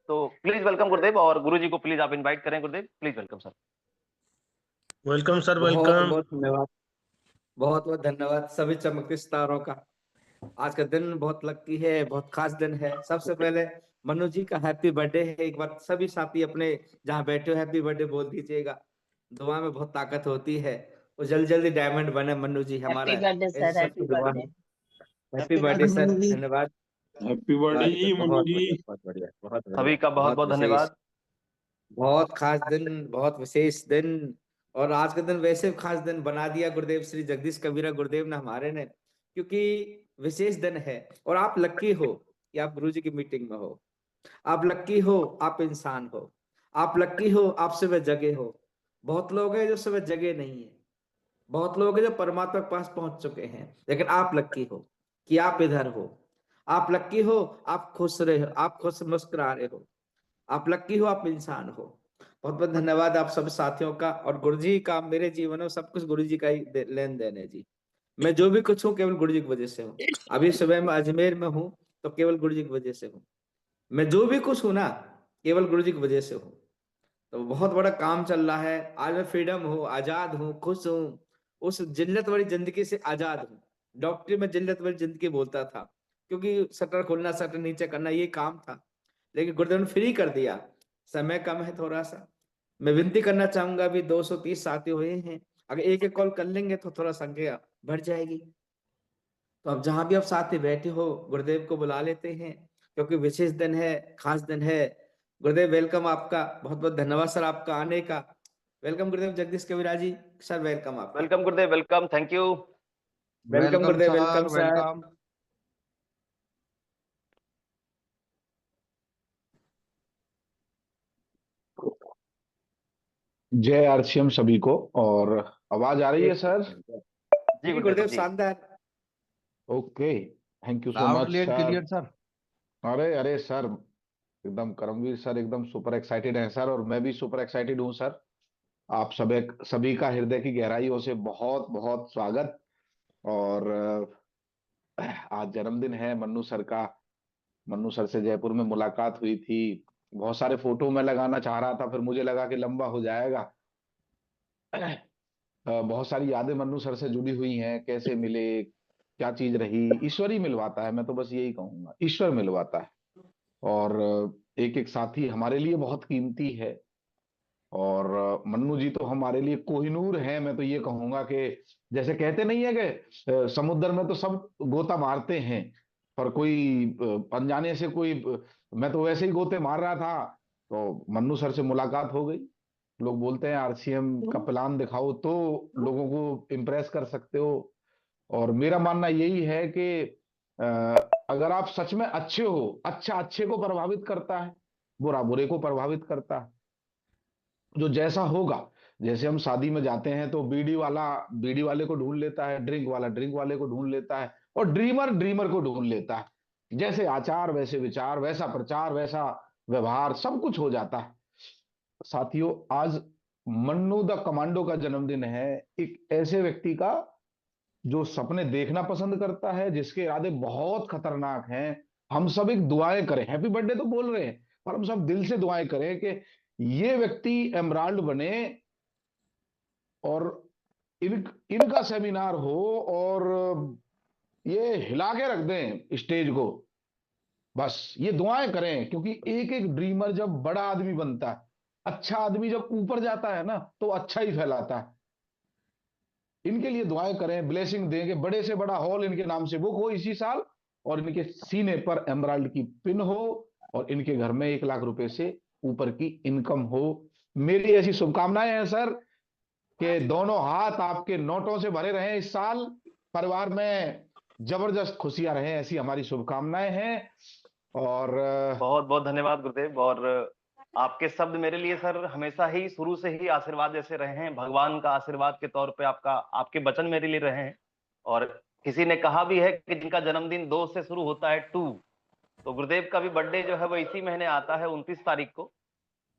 तो please welcome गुरुदेव, और गुरु जी को प्लीज आप इनवाइट करें। गुरुदेव please welcome sir. Welcome sir, बहुत वेलकम। बहुत धन्यवाद, बहुत बहुत धन्यवाद सभी चमकते सितारों का। आज का दिन बहुत लकी है, बहुत खास दिन है। सबसे पहले मनु जी का हैप्पी बर्थडे है। एक बार सभी साथी अपने जहाँ बैठे हो हैप्पी बर्थडे बोल दीजिएगा। दुआ में बहुत ताकत होती है। वो जल्दी जल्दी डायमंड बने मनु जी हमारा। हैप्पी बर्थडे ऐसे सर, हैप्पी सबकी दुआ बर्थडे। है। हैप्पी बर्थडे सर, मनु जी। धन्यवाद। हैप्पी बर्थडे जी मनु बहुत जी। बढ़िया, बहुत बढ़िया, बहुत सभी बढ़िया, का बहुत बहुत विशेष, धन्यवाद। बहुत खास दिन, बहुत विशेष दिन। और आज का दिन वैसे खास दिन बना दिया गुरुदेव श्री जगदीश कबीरा गुरुदेव ने हमारे ने, क्योंकि विशेष दिन है। और आप लक्की हो कि आप गुरु जी की मीटिंग में हो। आप लक्की हो, आप इंसान हो। आप लक्की हो, आप सुबह जगे हो। बहुत लोग हैं जो सुबह जगे नहीं है। बहुत लोग हैं जो परमात्मा के पास पहुंच चुके हैं, लेकिन आप लक्की हो कि आप इधर हो। आप लक्की हो, आप खुश रहे हो, आप खुश मुस्कुरा रहे हो। आप लक्की हो, आप इंसान हो। बहुत बहुत धन्यवाद आप सब साथियों का और गुरु जी का। मेरे जीवन में सब कुछ गुरु जी का ही लेन देन है जी। मैं जो भी कुछ हूँ केवल गुरु जी की वजह से हूँ। अभी सुबह मैं अजमेर में हूँ तो केवल गुरु जी की वजह से हूँ। मैं जो भी कुछ हूँ ना, केवल गुरु जी की वजह से हूँ। तो बहुत बड़ा काम चल रहा है। आज मैं फ्रीडम हूँ, आजाद हूँ, खुश हूँ। उस जिल्लत वाली जिंदगी से आजाद हूँ। डॉक्टरी में जिल्लत वाली जिंदगी बोलता था, क्योंकि शटर खोलना शटर नीचे करना ये काम था। लेकिन गुरुदेव ने फ्री कर दिया। समय कम है थोड़ा सा। मैं विनती करना चाहूंगा, अभी 230 साथी हुए हैं। अगर एक एक कॉल कर लेंगे तो थोड़ा संख्या बढ़ जाएगी। तो अब जहां भी आप साथी बैठे हो, गुरुदेव को बुला लेते हैं, क्योंकि विशेष दिन है, खास दिन है। गुरुदेव वेलकम आपका, बहुत बहुत धन्यवाद सर आपका आने का। वेलकम गुरुदेव जगदीश कबीरा जी सर, वेलकम आपका। Welcome Gurudev, welcome, thank you. Welcome Gurudev, welcome sir. Welcome. जय आरसीएम सभी को। और आवाज आ रही है सर? जी गुरुदेव गुरुदेव जी। शानदार। Okay, thank you so much loudly and sir. Clear sir. अरे अरे सर, एकदम करमवीर सर एकदम सुपर एक्साइटेड हैं सर, और मैं भी सुपर एक्साइटेड हूँ सर। आप सभी का हृदय की गहराइयों से बहुत बहुत स्वागत। और आज जन्मदिन है मन्नू सर का। मन्नू सर से जयपुर में मुलाकात हुई थी। बहुत सारे फोटो मैं लगाना चाह रहा था, फिर मुझे लगा कि लंबा हो जाएगा। बहुत सारी यादें मन्नू सर से जुड़ी हुई हैं। कैसे मिले, क्या चीज रही, ईश्वर ही मिलवाता है। मैं तो बस यही कहूंगा, ईश्वर मिलवाता है। और एक एक साथी हमारे लिए बहुत कीमती है। और मन्नू जी तो हमारे लिए कोहिनूर हैं। मैं तो ये कहूंगा कि जैसे कहते नहीं है कि समुद्र में तो सब गोता मारते हैं, पर कोई अनजाने से कोई मैं तो वैसे ही गोते मार रहा था, तो मन्नू सर से मुलाकात हो गई। लोग बोलते हैं आरसीएम का प्लान दिखाओ तो लोगों को इम्प्रेस कर सकते हो। और मेरा मानना यही है कि अ, अगर आप सच में अच्छे हो, अच्छा अच्छे को प्रभावित करता है, बुरा बुरे को प्रभावित करता है। जो जैसा होगा, जैसे हम शादी में जाते हैं तो बीड़ी वाला बीड़ी वाले को ढूंढ लेता है, ड्रिंक वाला ड्रिंक वाले को ढूंढ लेता है, और ड्रीमर ड्रीमर को ढूंढ लेता है। जैसे आचार वैसे विचार, वैसा प्रचार वैसा व्यवहार, सब कुछ हो जाता है। साथियों, आज मन्नू द कमांडो का जन्मदिन है। एक ऐसे व्यक्ति का जो सपने देखना पसंद करता है, जिसके इरादे बहुत खतरनाक हैं। हम सब एक दुआएं करें, हैप्पी बर्थडे तो बोल रहे हैं, पर हम सब दिल से दुआएं करें कि ये व्यक्ति एमराल्ड बने, और इनका सेमिनार हो, और ये हिला के रख दें स्टेज को। बस ये दुआएं करें, क्योंकि एक एक ड्रीमर जब बड़ा आदमी बनता है, अच्छा आदमी जब ऊपर जाता है ना, तो अच्छा ही फैलाता है। इनके लिए दुआएं करें, ब्लेसिंग दें कि बड़े से बड़ा हॉल इनके नाम से बुक हो इसी साल, और इनके सीने पर एमराल्ड की पिन हो, और इनके घर में 1 लाख रुपए से ऊपर की इनकम हो। मेरी ऐसी शुभकामनाएं हैं सर कि दोनों हाथ आपके नोटों से भरे रहें इस साल, परिवार में जबरदस्त खुशियां रहें, ऐसी हमारी शुभकामनाएं हैं। और बहुत बहुत धन्यवाद गुरुदेव। और आपके शब्द मेरे लिए सर हमेशा ही शुरू से ही आशीर्वाद जैसे रहे हैं, भगवान का आशीर्वाद के तौर पे आपके वचन मेरे लिए रहे हैं। और किसी ने कहा भी है कि जिनका जन्मदिन 2 से शुरू होता है 2, तो गुरुदेव का भी बर्थडे जो है वो इसी महीने आता है 29 तारीख को।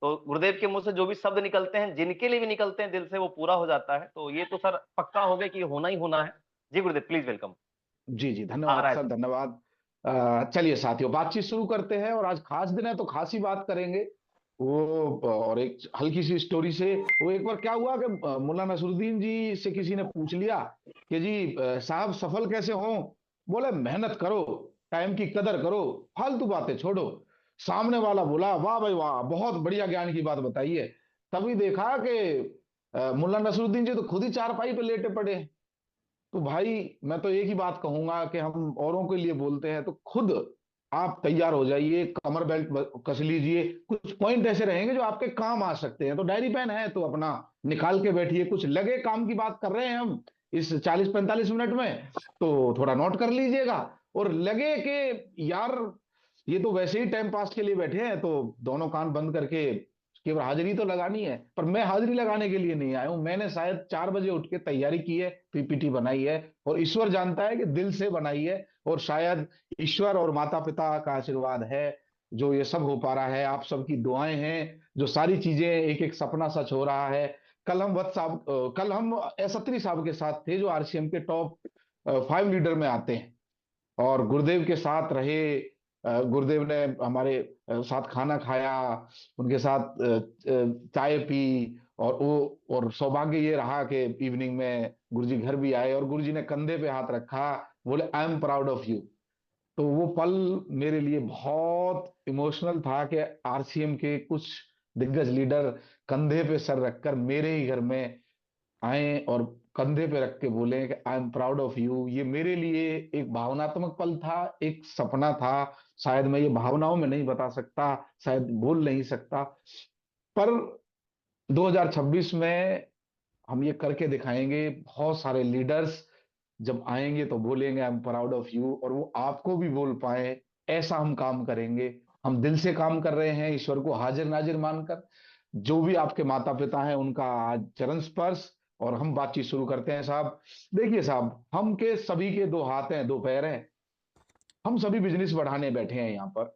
तो गुरुदेव के मुंह से जो भी शब्द निकलते हैं, जिनके लिए भी निकलते हैं दिल से, वो पूरा हो जाता है। तो ये तो सर पक्का हो गया कि ये होना ही होना है। जी गुरुदेव प्लीज वेलकम। जी जी, आ धन्यवाद रहा है सर, सर। धन्यवाद। चलिए साथियों, बातचीत शुरू करते हैं। और आज खास दिन है तो खास ही बात करेंगे। वो और एक हल्की सी स्टोरी से, वो एक बार क्या हुआ कि मुल्ला नसरुद्दीन जी से किसी ने पूछ लिया कि जी साहब सफल कैसे हों। बोले मेहनत करो, टाइम की कदर करो, फालतू बातें छोड़ो। सामने वाला बोला वाह भाई वाह, बहुत बढ़िया ज्ञान की बात बताई है। तभी देखा कि मुल्ला नसरुद्दीन जी तो खुद ही चारपाई पे लेटे पड़े हैं। तो भाई मैं तो एक ही बात कहूंगा कि हम औरों के लिए बोलते हैं तो खुद आप तैयार हो जाइए, कमर बेल्ट कस लीजिए। कुछ पॉइंट ऐसे रहेंगे जो आपके काम आ सकते हैं, तो डायरी पेन है तो अपना निकाल के बैठिए। कुछ लगे काम की बात कर रहे हैं हम इस 40-45 मिनट में, तो थोड़ा नोट कर लीजिएगा। और लगे कि यार ये तो वैसे ही टाइम पास के लिए बैठे हैं, तो दोनों कान बंद करके केवल हाजिरी तो लगानी है। पर मैं हाजिरी लगाने के लिए नहीं आया हूं, मैंने शायद 4 बजे उठ के तैयारी की है, पीपीटी बनाई है, और ईश्वर जानता है कि दिल से बनाई है। और शायद ईश्वर और माता पिता का आशीर्वाद है जो ये सब हो पा रहा है। आप सबकी दुआएं हैं जो सारी चीजें, एक एक सपना सच हो रहा है। कल हम सत्री साहब के साथ थे जो आरसीएम के टॉप 5 लीडर में आते हैं, और गुरुदेव के साथ रहे। गुरुदेव ने हमारे साथ खाना खाया, उनके साथ चाय पी। और वो और सौभाग्य ये रहा कि इवनिंग में गुरुजी घर भी आए और गुरुजी ने कंधे पे हाथ रखा, बोले I am proud of you. तो वो पल मेरे लिए बहुत इमोशनल था कि आरसीएम के कुछ दिग्गज लीडर कंधे पे सर रखकर मेरे ही घर में आए और कंधे पे रख के बोले कि I am proud of you. ये मेरे लिए एक भावनात्मक पल था, एक सपना था। शायद मैं ये भावनाओं में नहीं बता सकता, शायद बोल नहीं सकता, पर 2026 में हम ये करके दिखाएंगे। बहुत सारे लीडर्स जब आएंगे तो बोलेंगे I am proud of you, और वो आपको भी बोल पाए, ऐसा हम काम करेंगे। हम दिल से काम कर रहे हैं, ईश्वर को हाजिर नाजिर मानकर। जो भी आपके माता पिता हैं उनका आज चरण स्पर्श। और हम बातचीत शुरू करते हैं साहब। देखिए साहब, हम के सभी के दो हाथ हैं, दो पैर हैं। हम सभी बिजनेस बढ़ाने बैठे हैं यहाँ पर।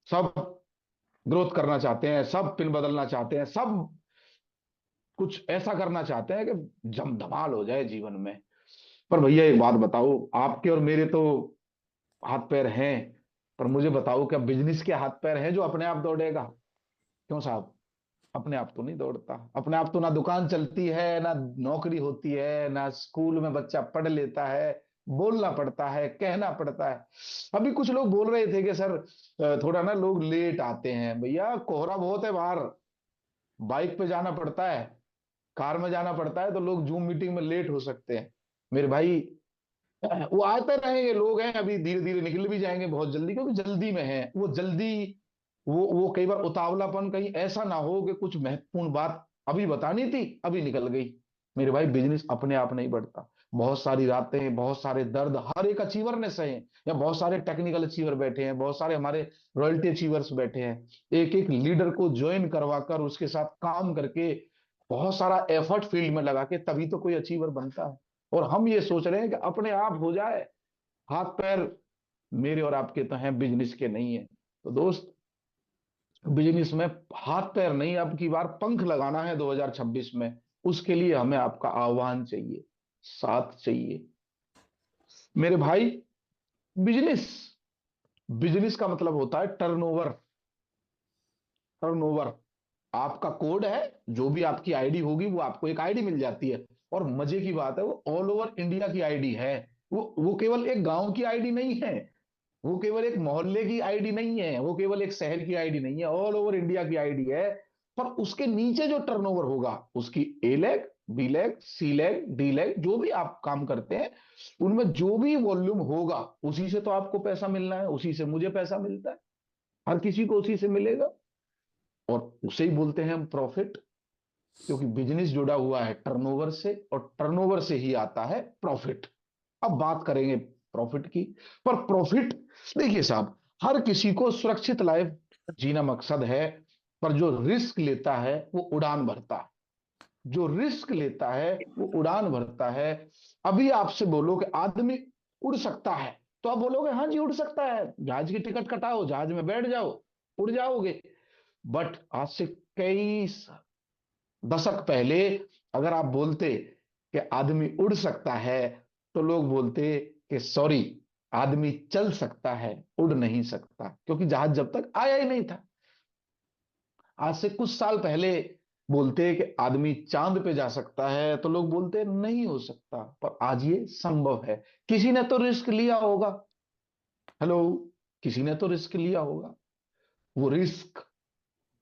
सब ग्रोथ करना चाहते हैं, सब पिन बदलना चाहते हैं, सब कुछ ऐसा करना चाहते हैं कि जम धमाल हो जाए जीवन में। पर भैया एक बात बताओ, आपके और मेरे तो हाथ पैर हैं, पर मुझे बताओ क्या बिजनेस के हाथ पैर हैं जो अपने आप दौड़ेगा? क्यों साहब? अपने आप तो नहीं दौड़ता। अपने आप तो ना दुकान चलती है, ना नौकरी होती है, ना स्कूल में बच्चा पढ़ लेता है। बोलना पड़ता है, कहना पड़ता है। अभी कुछ लोग बोल रहे थे कि सर थोड़ा ना लोग लेट आते हैं। भैया कोहरा बहुत है बाहर, बाइक पे जाना पड़ता है, कार में जाना पड़ता है, तो लोग जूम मीटिंग में लेट हो सकते हैं। मेरे भाई वो आते रहेंगे, लोग हैं, अभी धीरे धीरे निकल भी जाएंगे बहुत जल्दी, क्योंकि जल्दी में है वो जल्दी। वो कई बार उतावलापन कहीं ऐसा ना हो कि कुछ महत्वपूर्ण बात अभी बतानी थी अभी निकल गई। मेरे भाई बिजनेस अपने आप नहीं बढ़ता। बहुत सारी रातें, बहुत सारे दर्द हर एक अचीवर ने सहे, या बहुत सारे टेक्निकल अचीवर बैठे हैं, बहुत सारे हमारे रॉयल्टी अचीवर्स बैठे हैं। एक एक लीडर को ज्वाइन करवा कर उसके साथ काम करके बहुत सारा एफर्ट फील्ड में लगा के तभी तो कोई अचीवर बनता है। और हम ये सोच रहे हैं कि अपने आप हो जाए। हाथ पैर मेरे और आपके तो हैं, बिजनेस के नहीं है। तो दोस्त, बिजनेस में हाथ पैर नहीं, अब की बार पंख लगाना है 2026 में। उसके लिए हमें आपका आह्वान चाहिए, साथ चाहिए। मेरे भाई, बिजनेस बिजनेस का मतलब होता है टर्नओवर। टर्नओवर आपका कोड है, जो भी आपकी आईडी होगी वो आपको एक आईडी मिल जाती है। और मजे की बात है, वो ऑल ओवर इंडिया की आईडी है। वो केवल एक गांव की आईडी नहीं है, वो केवल एक मोहल्ले की आईडी नहीं है, वो केवल एक शहर की आईडी नहीं है, ऑल ओवर इंडिया की आईडी है। पर उसके नीचे जो टर्नओवर होगा, उसकी ए लेग, बी लेग, सी लेग, डी लेग, जो भी आप काम करते हैं उनमें जो भी वॉल्यूम होगा, उसी से तो आपको पैसा मिलना है, उसी से मुझे पैसा मिलता है, हर किसी को उसी से मिलेगा। और उसे ही बोलते हैं हम प्रॉफिट, क्योंकि बिजनेस जुड़ा हुआ है टर्नओवर से, और टर्नओवर से ही आता है प्रॉफिट। अब बात करेंगे प्रॉफिट की। पर प्रॉफिट, देखिए साहब, हर किसी को सुरक्षित लाइफ जीना मकसद है। पर जो रिस्क लेता है वो उड़ान भरता है, जो रिस्क लेता है वो उड़ान भरता है। अभी आपसे बोलो कि आदमी उड़ सकता है, तो आप बोलोगे हाँ जी उड़ सकता है, जहाज की टिकट कटाओ, जहाज में बैठ जाओ, उड़ जाओगे। बट आज से कई दशक पहले अगर आप बोलते कि आदमी उड़ सकता है, तो लोग बोलते कि सॉरी, आदमी चल सकता है, उड़ नहीं सकता, क्योंकि जहाज जब तक आया ही नहीं था। आज से कुछ साल पहले बोलते कि आदमी चांद पे जा सकता है, तो लोग बोलते नहीं हो सकता, पर आज ये संभव है। किसी ने तो रिस्क लिया होगा। हेलो, किसी ने तो रिस्क लिया होगा। वो रिस्क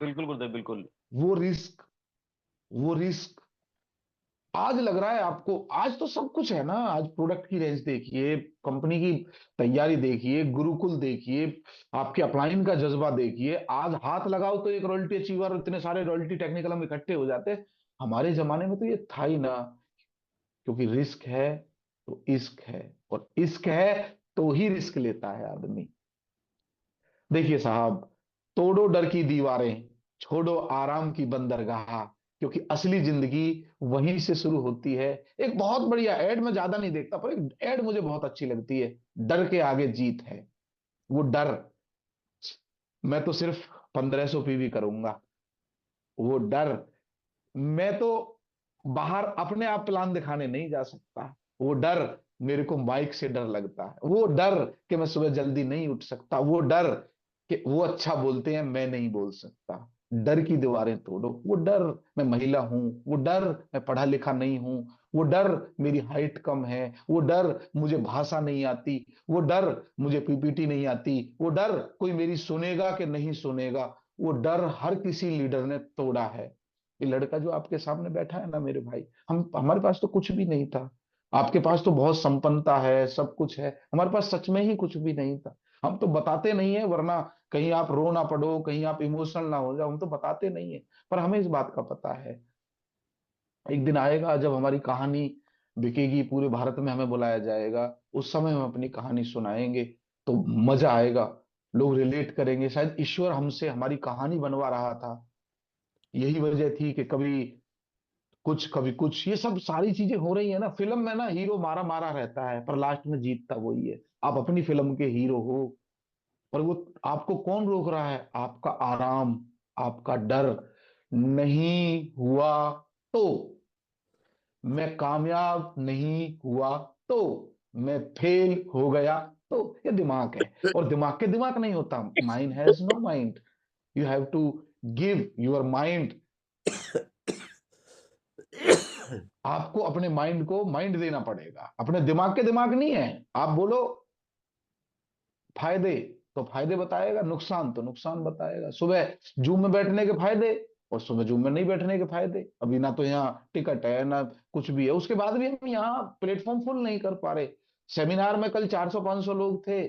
बिल्कुल गुरुदेव, बिल्कुल। वो रिस्क वो रिस्क आज लग रहा है आपको। आज तो सब कुछ है ना। आज प्रोडक्ट की रेंज देखिए, कंपनी की तैयारी देखिए, गुरुकुल देखिए, आपके अपलाइन का जज्बा देखिए। आज हाथ लगाओ तो एक रॉयल्टी अचीवर, इतने सारे रॉयल्टी टेक्निकल हम इकट्ठे हो जाते। हमारे जमाने में तो ये था ही ना। क्योंकि रिस्क है तो इश्क है, और इश्क है तो ही रिस्क लेता है आदमी। देखिए साहब, तोड़ो डर की दीवारें, छोड़ो आराम की बंदरगाह, क्योंकि असली जिंदगी वहीं से शुरू होती है। एक बहुत बढ़िया एड, मैं ज्यादा नहीं देखता, पर एक एड मुझे बहुत अच्छी लगती है। डर के आगे जीत है। वो डर, मैं तो सिर्फ 1500 पीवी करूंगा। वो डर, मैं तो बाहर अपने आप प्लान दिखाने नहीं जा सकता। वो डर, मेरे को माइक से डर लगता है। वो डर कि मैं सुबह जल्दी नहीं उठ सकता। वो डर कि वो अच्छा बोलते हैं, मैं नहीं बोल सकता। डर की दीवारें तोड़ो। वो डर, मैं महिला हूं। वो डर, मैं पढ़ा लिखा नहीं हूं। वो डर, मेरी हाइट कम है। वो डर, मुझे भाषा नहीं आती। वो डर, मुझे पीपीटी नहीं आती। वो डर, कोई मेरी सुनेगा कि नहीं सुनेगा। वो डर हर किसी लीडर ने तोड़ा है। ये लड़का जो आपके सामने बैठा है ना मेरे भाई, हम हमारे पास तो कुछ भी नहीं था। आपके पास तो बहुत संपन्नता है, सब कुछ है। हमारे पास सच में ही कुछ भी नहीं था। हम तो बताते नहीं है, वरना कहीं आप रो ना पड़ो, कहीं आप इमोशनल ना हो जाओ, हम तो बताते नहीं है। पर हमें इस बात का पता है, एक दिन आएगा जब हमारी कहानी बिकेगी, पूरे भारत में हमें बुलाया जाएगा। उस समय हम अपनी कहानी सुनाएंगे तो मजा आएगा। लोग रिलेट करेंगे, शायद ईश्वर हमसे हमारी कहानी बनवा रहा था। यही वजह थी कि कभी कुछ कभी कुछ, ये सब सारी चीजें हो रही है ना। फिल्म में ना हीरो मारा मारा रहता है, पर लास्ट में जीतता वही है। आप अपनी फिल्म के हीरो हो, पर वो आपको कौन रोक रहा है? आपका आराम, आपका डर। नहीं हुआ तो, मैं कामयाब नहीं हुआ तो, मैं फेल हो गया तो, ये दिमाग है। और दिमाग के दिमाग नहीं होता। Mind has no mind. You have to give your mind. आपको अपने माइंड को माइंड देना पड़ेगा, अपने दिमाग के दिमाग नहीं है। आप बोलो फायदे तो फायदे बताएगा, नुकसान तो नुकसान बताएगा। सुबह जूम में बैठने के फायदे, और सुबह जूम में नहीं बैठने के फायदे। अभी ना तो यहाँ टिकट है ना कुछ भी है, उसके बाद भी हम यहाँ प्लेटफॉर्म फुल नहीं कर पा रहे। सेमिनार में कल 400-500 लोग थे।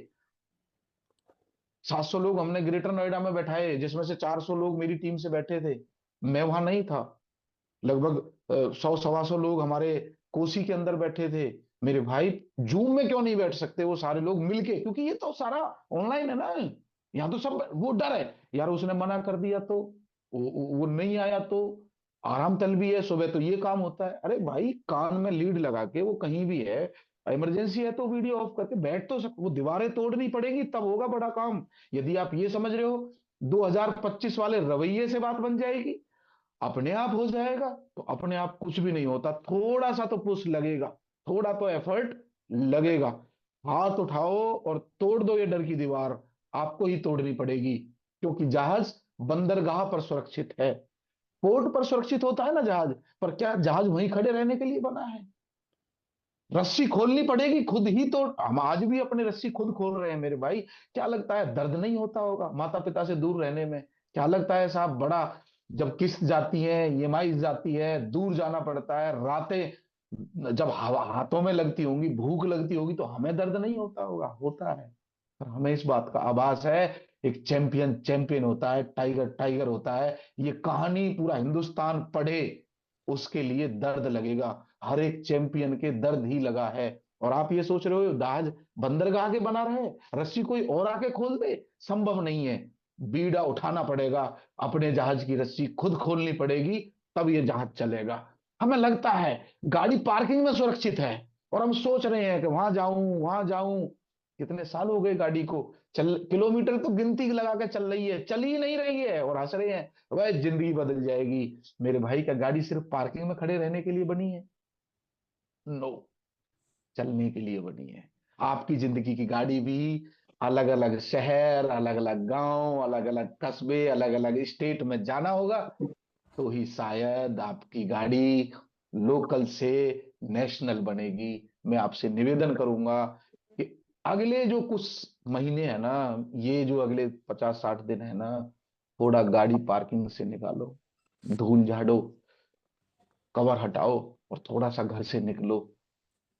700 लोग हमने ग्रेटर नोएडा में बैठाए, जिसमें से 400 लोग मेरी टीम से बैठे थे। मैं वहां नहीं था। लगभग 100-125 लोग हमारे कोसी के अंदर बैठे थे। मेरे भाई, जूम में क्यों नहीं बैठ सकते वो सारे लोग मिलके? क्योंकि ये तो सारा ऑनलाइन है ना। यहाँ तो सब, वो डर है यार, उसने मना कर दिया तो, वो नहीं आया तो। आराम तलबी है, सुबह तो ये काम होता है। अरे भाई, कान में लीड लगा के वो कहीं भी है, इमरजेंसी है तो वीडियो ऑफ करके बैठ तो वो दीवारें तोड़नी पड़ेगी तब होगा बड़ा काम। यदि आप ये समझ रहे हो 2025 वाले रवैये से बात बन जाएगी, अपने आप हो जाएगा, तो अपने आप कुछ भी नहीं होता। थोड़ा सा तो पुश लगेगा, थोड़ा तो एफर्ट लगेगा। हाथ उठाओ और तोड़ दो ये डर की दीवार। आपको ही तोड़नी पड़ेगी, क्योंकि जहाज बंदरगाह पर सुरक्षित है। पोर्ट पर सुरक्षित होता है ना जहाज, पर क्या जहाज वहीं खड़े रहने के लिए बना है? रस्सी खोलनी पड़ेगी खुद ही। तो हम आज भी अपनी रस्सी खुद खोल रहे हैं मेरे भाई। क्या लगता है दर्द नहीं होता होगा माता पिता से दूर रहने में? क्या लगता है साहब, बड़ा जब किस्त जाती है, ईएमआई जाती है, दूर जाना पड़ता है, रातें जब हवा हाथों में लगती होंगी, भूख लगती होगी, तो हमें दर्द नहीं होता होगा? होता है। पर हमें इस बात का आभास है, एक चैंपियन चैंपियन होता है, टाइगर टाइगर होता है। ये कहानी पूरा हिंदुस्तान पढ़े, उसके लिए दर्द लगेगा। हर एक चैंपियन के दर्द ही लगा है। और आप ये सोच रहे हो जहाज बंदरगाह के बना रहे, रस्सी कोई और आके खोल दे? संभव नहीं है। बीड़ा उठाना पड़ेगा, अपने जहाज की रस्सी खुद खोलनी पड़ेगी, तब ये जहाज चलेगा। हमें लगता है गाड़ी पार्किंग में सुरक्षित है, और हम सोच रहे हैं कि वहां जाऊं वहां जाऊं। कितने साल हो गए गाड़ी को, चल किलोमीटर तो गिनती लगा के चल रही है, चल ही नहीं रही है, और हंस रहे हैं वह जिंदगी बदल जाएगी। मेरे भाई, क्या गाड़ी सिर्फ पार्किंग में खड़े रहने के लिए बनी है? नो, चलने के लिए बनी है। आपकी जिंदगी की गाड़ी भी अलग अलग शहर, अलग अलग गांव, अलग अलग कस्बे, अलग अलग स्टेट में जाना होगा, तो ही शायद आपकी गाड़ी लोकल से नेशनल बनेगी। मैं आपसे निवेदन करूंगा कि अगले जो कुछ महीने है ना, ये जो अगले 50-60 दिन है ना, थोड़ा गाड़ी पार्किंग से निकालो, धूल झाड़ो, कवर हटाओ, और थोड़ा सा घर से निकलो।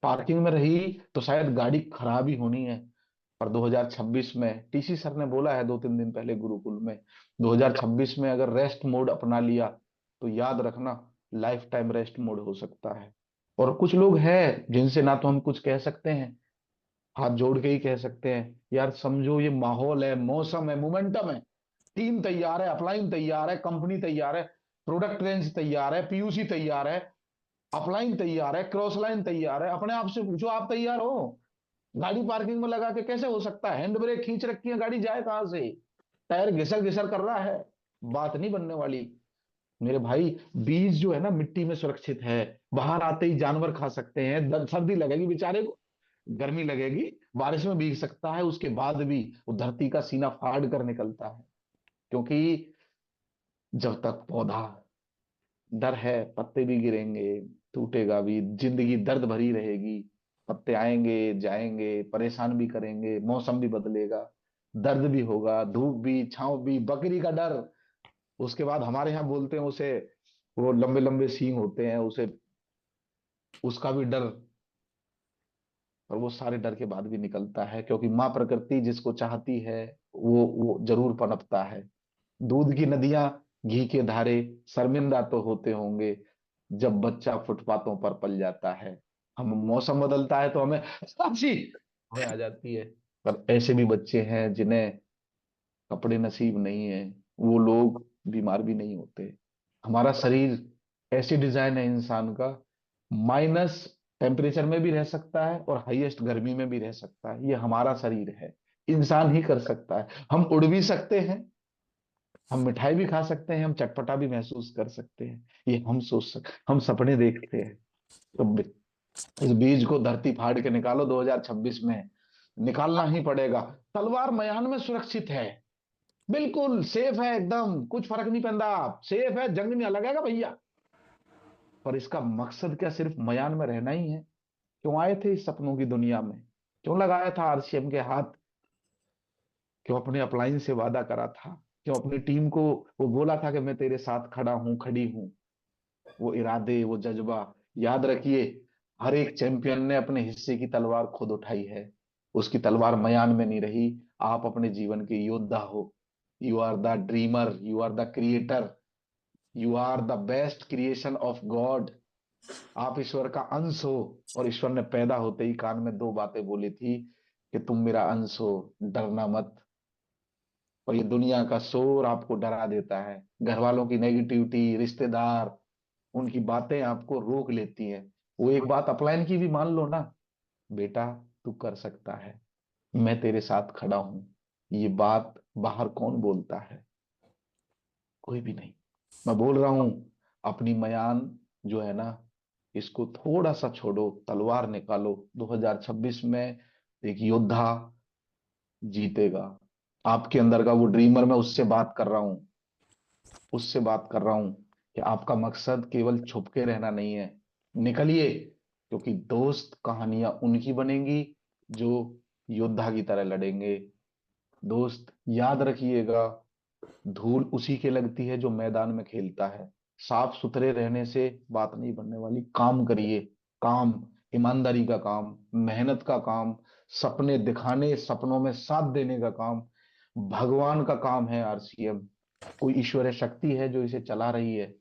पार्किंग में रही तो शायद गाड़ी खराब ही होनी है, और 2026 में टीसी सर ने बोला है 2-3 दिन पहले गुरुकुल में, 2026 में अगर रेस्ट मोड अपना लिया तो याद रखना लाइफ टाइम रेस्ट मोड हो सकता है। और कुछ लोग हैं जिनसे ना तो हम कुछ कह सकते हैं, हाथ जोड़ के ही कह सकते हैं, यार समझो ये माहौल है, मौसम है, मोमेंटम है, टीम तैयार है, अपलाइन तैयार है, कंपनी तैयार है, प्रोडक्ट रेंज तैयार है, पीयूसी तैयार है, अपलाइन तैयार है, क्रॉस लाइन तैयार है। अपने आप से पूछो, आप तैयार हो? गाड़ी पार्किंग में लगा के कैसे हो सकता है? हैंड ब्रेक खींच रखी है, गाड़ी जाए कहां से? टायर घिसर घिसर कर रहा है, बात नहीं बनने वाली। मेरे भाई, बीज जो है ना मिट्टी में सुरक्षित है, बाहर आते ही जानवर खा सकते हैं, सर्दी लगेगी बेचारे को, गर्मी लगेगी, बारिश में भीग सकता है, उसके बाद भी वो धरती का सीना फाड़ कर निकलता है। क्योंकि जब तक पौधा, डर है पत्ते भी गिरेंगे, टूटेगा भी, जिंदगी दर्द भरी रहेगी, पत्ते आएंगे जाएंगे, परेशान भी करेंगे, मौसम भी बदलेगा, दर्द भी होगा, धूप भी, छांव भी, बकरी का डर। उसके बाद हमारे यहाँ बोलते हैं उसे, वो लंबे लंबे सींग होते हैं उसे, उसका भी डर। और वो सारे डर के बाद भी निकलता है, क्योंकि माँ प्रकृति जिसको चाहती है वो जरूर पनपता है। दूध की नदियां, घी के धारे शर्मिंदा तो होते होंगे जब बच्चा फुटपाथों पर पल जाता है। हम मौसम बदलता है तो हमें हंसी हमें आ जाती है, पर ऐसे भी बच्चे हैं जिन्हें कपड़े नसीब नहीं है, वो लोग बीमार भी नहीं होते। हमारा शरीर ऐसी डिजाइन है इंसान का, माइनस टेम्परेचर में भी रह सकता है और हाईएस्ट गर्मी में भी रह सकता है। ये हमारा शरीर है, इंसान ही कर सकता है। हम उड़ भी सकते हैं, हम मिठाई भी खा सकते हैं, हम चटपटा भी महसूस कर सकते हैं। ये हम सपने देखते हैं। तो इस बीज को धरती फाड़ के निकालो, 2026 में निकालना ही पड़ेगा। तलवार मयान में सुरक्षित है, बिल्कुल सेफ है, एकदम कुछ फर्क नहीं पैंदा, सेफ है, जंग नहीं लगेगा भैया। पर इसका मकसद क्या सिर्फ मयान में रहना ही है? क्यों आए थे इस सपनों की दुनिया में? क्यों लगाया था आरसीएम के हाथ? क्यों अपने अपलाइन से वादा करा था? क्यों अपनी टीम को वो बोला था कि मैं तेरे साथ खड़ा हूं, खड़ी हूं? वो इरादे, वो जज्बा, याद रखिए, हर एक चैंपियन ने अपने हिस्से की तलवार खुद उठाई है। उसकी तलवार मयान में नहीं रही। आप अपने जीवन के योद्धा हो। You are the dreamer, you are the creator, you are the best creation of God. आप ईश्वर का अंश हो, और ईश्वर ने पैदा होते ही कान में दो बातें बोली थी कि तुम मेरा अंश हो, डरना मत। और ये दुनिया का शोर आपको डरा देता है, घर वालों की नेगेटिविटी, रिश्तेदार, उनकी बातें आपको रोक लेती हैं। वो एक बात अपलाइन की भी मान लो ना, बेटा तू कर सकता है, मैं तेरे साथ खड़ा हूं। ये बात बाहर कौन बोलता है? कोई भी नहीं। मैं बोल रहा हूं, अपनी मयान जो है ना, इसको थोड़ा सा छोड़ो, तलवार निकालो। 2026 में एक योद्धा जीतेगा। आपके अंदर का वो ड्रीमर, मैं उससे बात कर रहा हूं, उससे बात कर रहा हूं कि आपका मकसद केवल छुप के रहना नहीं है, निकलिए। क्योंकि दोस्त कहानियां उनकी बनेंगी जो योद्धा की तरह लड़ेंगे। दोस्त याद रखिएगा, धूल उसी के लगती है जो मैदान में खेलता है। साफ सुथरे रहने से बात नहीं बनने वाली, काम करिए। काम, ईमानदारी का काम, मेहनत का काम, सपने दिखाने, सपनों में साथ देने का काम भगवान का काम है। आरसीएम, कोई ईश्वरीय शक्ति है जो इसे चला रही है,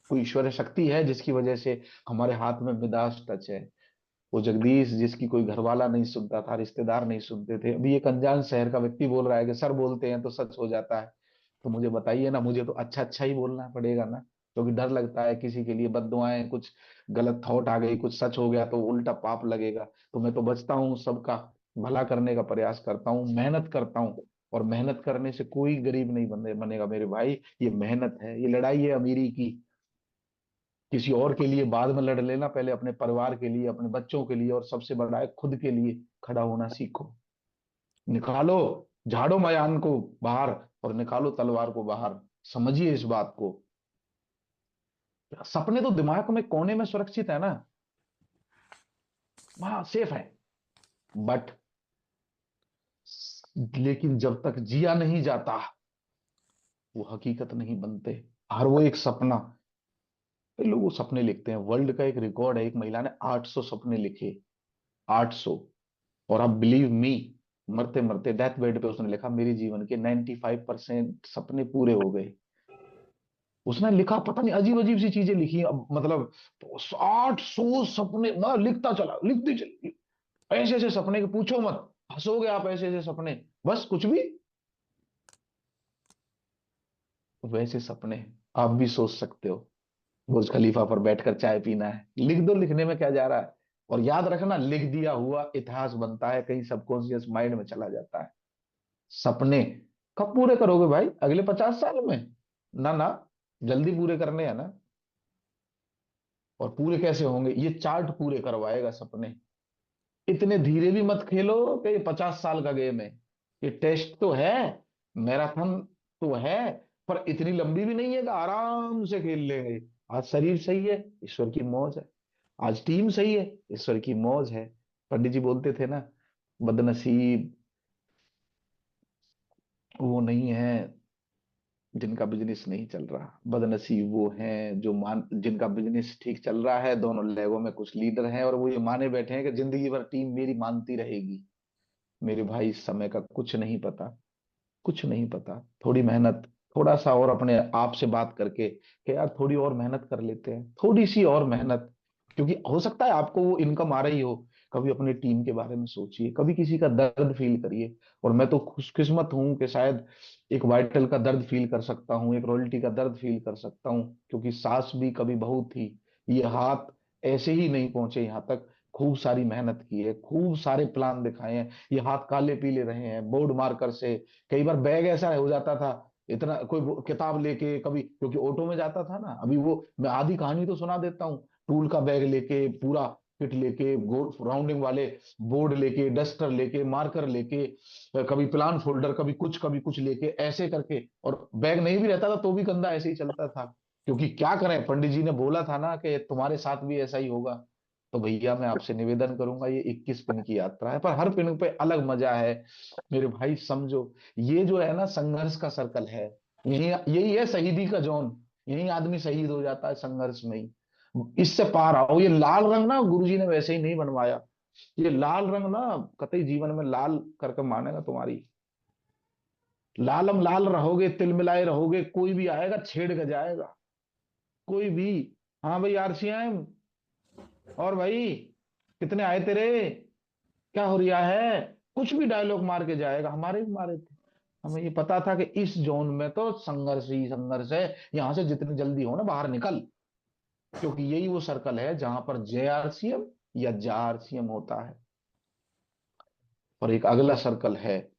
कोई ईश्वरीय शक्ति है जिसकी वजह से हमारे हाथ में मिदास टच है। वो जगदीश जिसकी कोई घरवाला नहीं सुनता था, रिश्तेदार नहीं सुनते थे, अभी एक अनजान शहर का व्यक्ति बोल रहा है कि सर बोलते हैं तो सच हो जाता है। तो मुझे बताइए ना, मुझे तो अच्छा अच्छा ही बोलना पड़ेगा ना, क्योंकि डर लगता है किसी के लिए बद्दुआएं, कुछ गलत थॉट आ गई, कुछ सच हो गया तो उल्टा पाप लगेगा। तो मैं तो बचता हूँ, सबका भला करने का प्रयास करता हूँ, मेहनत करता हूँ। और मेहनत करने से कोई गरीब नहीं बनेगा मेरे भाई। ये मेहनत है, ये लड़ाई है अमीरी की। किसी और के लिए बाद में लड़ लेना, पहले अपने परिवार के लिए, अपने बच्चों के लिए, और सबसे बड़ा है खुद के लिए खड़ा होना सीखो। निकालो, झाड़ो मयान को बाहर और निकालो तलवार को बाहर। समझिए इस बात को। सपने तो दिमाग में कोने में सुरक्षित है ना, वहां सेफ है, बट लेकिन जब तक जिया नहीं जाता वो हकीकत नहीं बनते। हर वो एक सपना, कई लोग वो सपने लिखते हैं। वर्ल्ड का एक रिकॉर्ड है, एक महिला ने 800 सपने लिखे, 800। और आप बिलीव मी, मरते मरते डेथ बेड पे उसने लिखा मेरी जीवन के 95% सपने पूरे हो गए। उसने लिखा, पता नहीं अजीब अजीब सी चीजें लिखी, अब मतलब 800 सपने, मैं लिखता चला, लिखती चली, ऐसे ऐसे सपने के पूछो मत, हंसोगे आप, ऐसे ऐसे सपने, बस कुछ भी वैसे सपने। आप भी सोच सकते हो बुर्ज खलीफा पर बैठकर चाय पीना है, लिख दो, लिखने में क्या जा रहा है। और याद रखना, लिख दिया हुआ इतिहास बनता है, कहीं सबकॉन्शियस माइंड में चला जाता है। सपने कब पूरे करोगे भाई? अगले 50 साल में? ना ना, जल्दी पूरे करने हैं ना। और पूरे कैसे होंगे? ये चार्ट पूरे करवाएगा सपने। इतने धीरे भी मत खेलो कि ये 50 साल का गेम है। ये टेस्ट तो है, मैराथन तो है, पर इतनी लंबी भी नहीं है कि आराम से खेल लेंगे। आज शरीर सही है, ईश्वर की मौज है। आज टीम सही है, ईश्वर की मौज है। पंडित जी बोलते थे ना, बदनसीब वो नहीं है जिनका बिजनेस नहीं चल रहा, बदनसीब वो हैं जो मान जिनका बिजनेस ठीक चल रहा है, दोनों लेगों में कुछ लीडर हैं और वो ये माने बैठे हैं कि जिंदगी भर टीम मेरी मानती रहेगी। मेरे भाई, इस समय का कुछ नहीं पता, कुछ नहीं पता। थोड़ी मेहनत, थोड़ा सा और अपने आप से बात करके कि यार थोड़ी और मेहनत कर लेते हैं, थोड़ी सी और मेहनत, क्योंकि हो सकता है आपको वो इनकम आ रही हो। कभी अपने टीम के बारे में सोचिए, कभी किसी का दर्द फील करिए। और मैं तो खुशकिस्मत हूं कि शायद एक वाइटल का दर्द फील कर सकता हूँ, एक रॉयल्टी का दर्द फील कर सकता हूँ, क्योंकि सास भी कभी बहू थी। ये हाथ ऐसे ही नहीं पहुंचे यहाँ तक, खूब सारी मेहनत की है, खूब सारे प्लान दिखाए हैं। ये हाथ काले पीले रहे हैं बोर्ड मार्कर से। कई बार बैग ऐसा हो जाता था, इतना कोई किताब लेके, कभी क्योंकि ऑटो में जाता था ना, अभी वो मैं आधी कहानी तो सुना देता हूँ। टूल का बैग लेके, पूरा किट लेके, राउंडिंग वाले बोर्ड लेके, डस्टर लेके, मार्कर लेके, कभी प्लान फोल्डर, कभी कुछ लेके, ऐसे करके। और बैग नहीं भी रहता था तो भी कंधा ऐसे ही चलता था, क्योंकि क्या करें, पंडित जी ने बोला था ना कि तुम्हारे साथ भी ऐसा ही होगा। तो भैया मैं आपसे निवेदन करूंगा, ये 21 पिन की यात्रा है, पर हर पिन पे अलग मजा है। मेरे भाई समझो, ये जो है ना संघर्ष का सर्कल है, यही यही है शहीदी का जोन। यही आदमी शहीद हो जाता है, संघर्ष में ही। इससे पार आओ। ये लाल रंग ना गुरुजी ने वैसे ही नहीं बनवाया। ये लाल रंग ना कतई जीवन में लाल करके मानेगा तुम्हारी। लालम लाल रहोगे, तिल मिलाए रहोगे, कोई भी आएगा छेड़ के जाएगा, कोई भी। हाँ भाई आरसीएम, और भाई कितने आए तेरे, क्या हो रिया है, कुछ भी डायलॉग मार के जाएगा। हमारे भी मारे थे। हमें ये पता था कि इस जोन में तो संघर्ष ही संघर्ष है, यहां से जितनी जल्दी हो ना बाहर निकल, क्योंकि यही वो सर्कल है जहां पर जय आरसीएम या जा आरसीएम होता है। और एक अगला सर्कल है,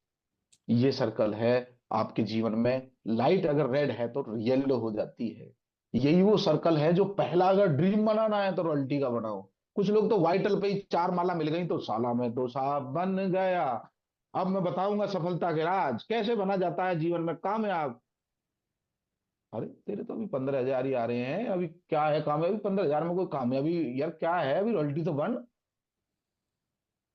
ये सर्कल है आपके जीवन में, लाइट अगर रेड है तो येलो हो जाती है। यही वो सर्कल है जो पहला अगर ड्रीम बनाना है तो रॉयल्टी का बनाओ। कुछ लोग तो वाइटल पे ही 4 माला मिल गई तो साला मैं तो साहब बन गया। अब मैं बताऊंगा सफलता के राज, कैसे बना जाता है जीवन में कामयाब। अरे तेरे तो अभी 15,000 ही आ रहे हैं, अभी क्या है कामयाबी? 15,000 में कोई कामयाबी? यार क्या है, अभी रॉयल्टी तो बन।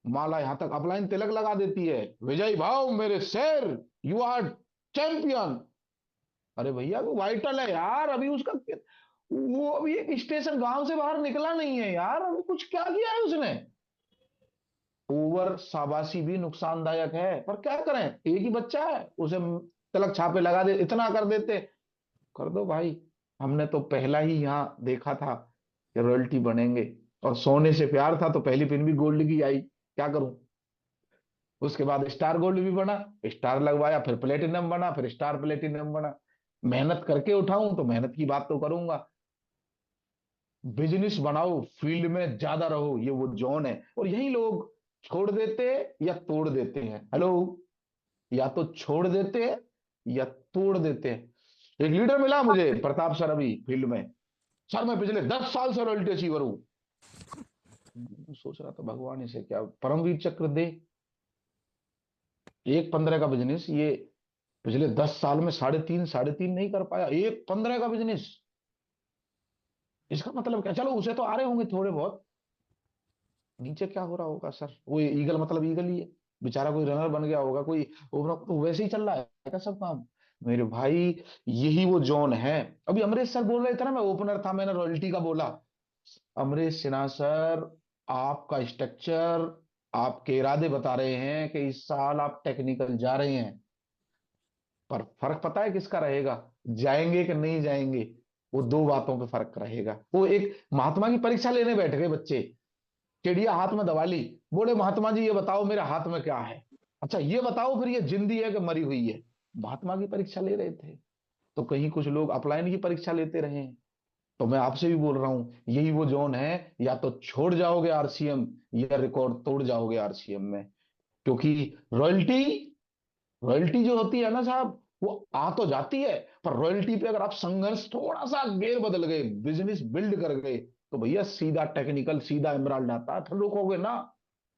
माला यहां तक अपलाइन तिलक लगा देती है, विजय भाव मेरे शेर, यू आर चैंपियन। अरे भैया वो वाइटल है यार, अभी उसका वो अभी एक स्टेशन गांव से बाहर निकला नहीं है यार, अभी कुछ क्या किया है उसने। ओवर शाबाशी भी नुकसानदायक है, पर क्या करें, एक ही बच्चा है, उसे तिलक छापे लगा दे, इतना कर देते। कर दो भाई। हमने तो पहला ही यहाँ देखा था कि रॉयल्टी बनेंगे, और सोने से प्यार था तो पहली पिन भी गोल्ड की आई, क्या करूं। उसके बाद स्टार गोल्ड भी बना, स्टार लगवाया, फिर प्लेटिनम बना, फिर स्टार प्लेटिनम बना। मेहनत करके उठाऊं तो मेहनत की बात तो करूंगा। बिजनेस बनाओ, फील्ड में ज्यादा रहो, ये वो जोन है। और यही लोग छोड़ देते या तोड़ देते हैं। हेलो, या तो छोड़ देते हैं या तोड़ देते हैं। एक लीडर मिला मुझे प्रताप सर अभी फील्ड में, सर मैं पिछले 10 साल से रॉयल्टी अचीवर हूं। सोच रहा था भगवान इसे क्या परमवीर चक्र दे। 1.15 का बिजनेस ये पिछले 10 साल में साढ़े तीन नहीं कर पाया, 1.15 का बिजनेस। इसका मतलब क्या? चलो उसे तो आ रहे होंगे थोड़े बहुत, नीचे क्या हो रहा होगा सर? वो ईगल मतलब ईगल ही है, बेचारा कोई रनर बन गया होगा, कोई ओपनर, तो वैसे ही चल रहा है क्या सब काम? मेरे भाई यही वो जोन है। अभी अमरीश सर बोल रहे थे ना, मैं ओपनर था, मैंने रॉयल्टी का बोला। अमरीश सिन्हा सर, आपका स्ट्रक्चर, आपके इरादे बता रहे हैं कि इस साल आप टेक्निकल जा रहे हैं, पर फर्क पता है किसका रहेगा? जाएंगे कि नहीं जाएंगे, वो दो बातों पे फर्क रहेगा। वो एक महात्मा की परीक्षा लेने बैठ गए बच्चे, चिड़िया हाथ में दबा ली, बोले महात्मा जी ये बताओ मेरे हाथ में क्या है? अच्छा ये बताओ फिर ये जिंदी है कि मरी हुई है? महात्मा की परीक्षा ले रहे थे। तो कहीं कुछ लोग अपलाइन की परीक्षा लेते रहे हैं। तो मैं आपसे भी बोल रहा हूं, यही वो जोन है, या तो छोड़ जाओगे आरसीएम या रिकॉर्ड तोड़ जाओगे आरसीएम में। क्योंकि रॉयल्टी रॉयल्टी जो होती है ना साहब, वो आ तो जाती है, पर रॉयल्टी पे अगर आप संघर्ष थोड़ा सा गेर बदल गए, बिजनेस बिल्ड कर गए, तो भैया सीधा टेक्निकल, सीधा एमराल्ड आता है, फिर रुकोगे ना।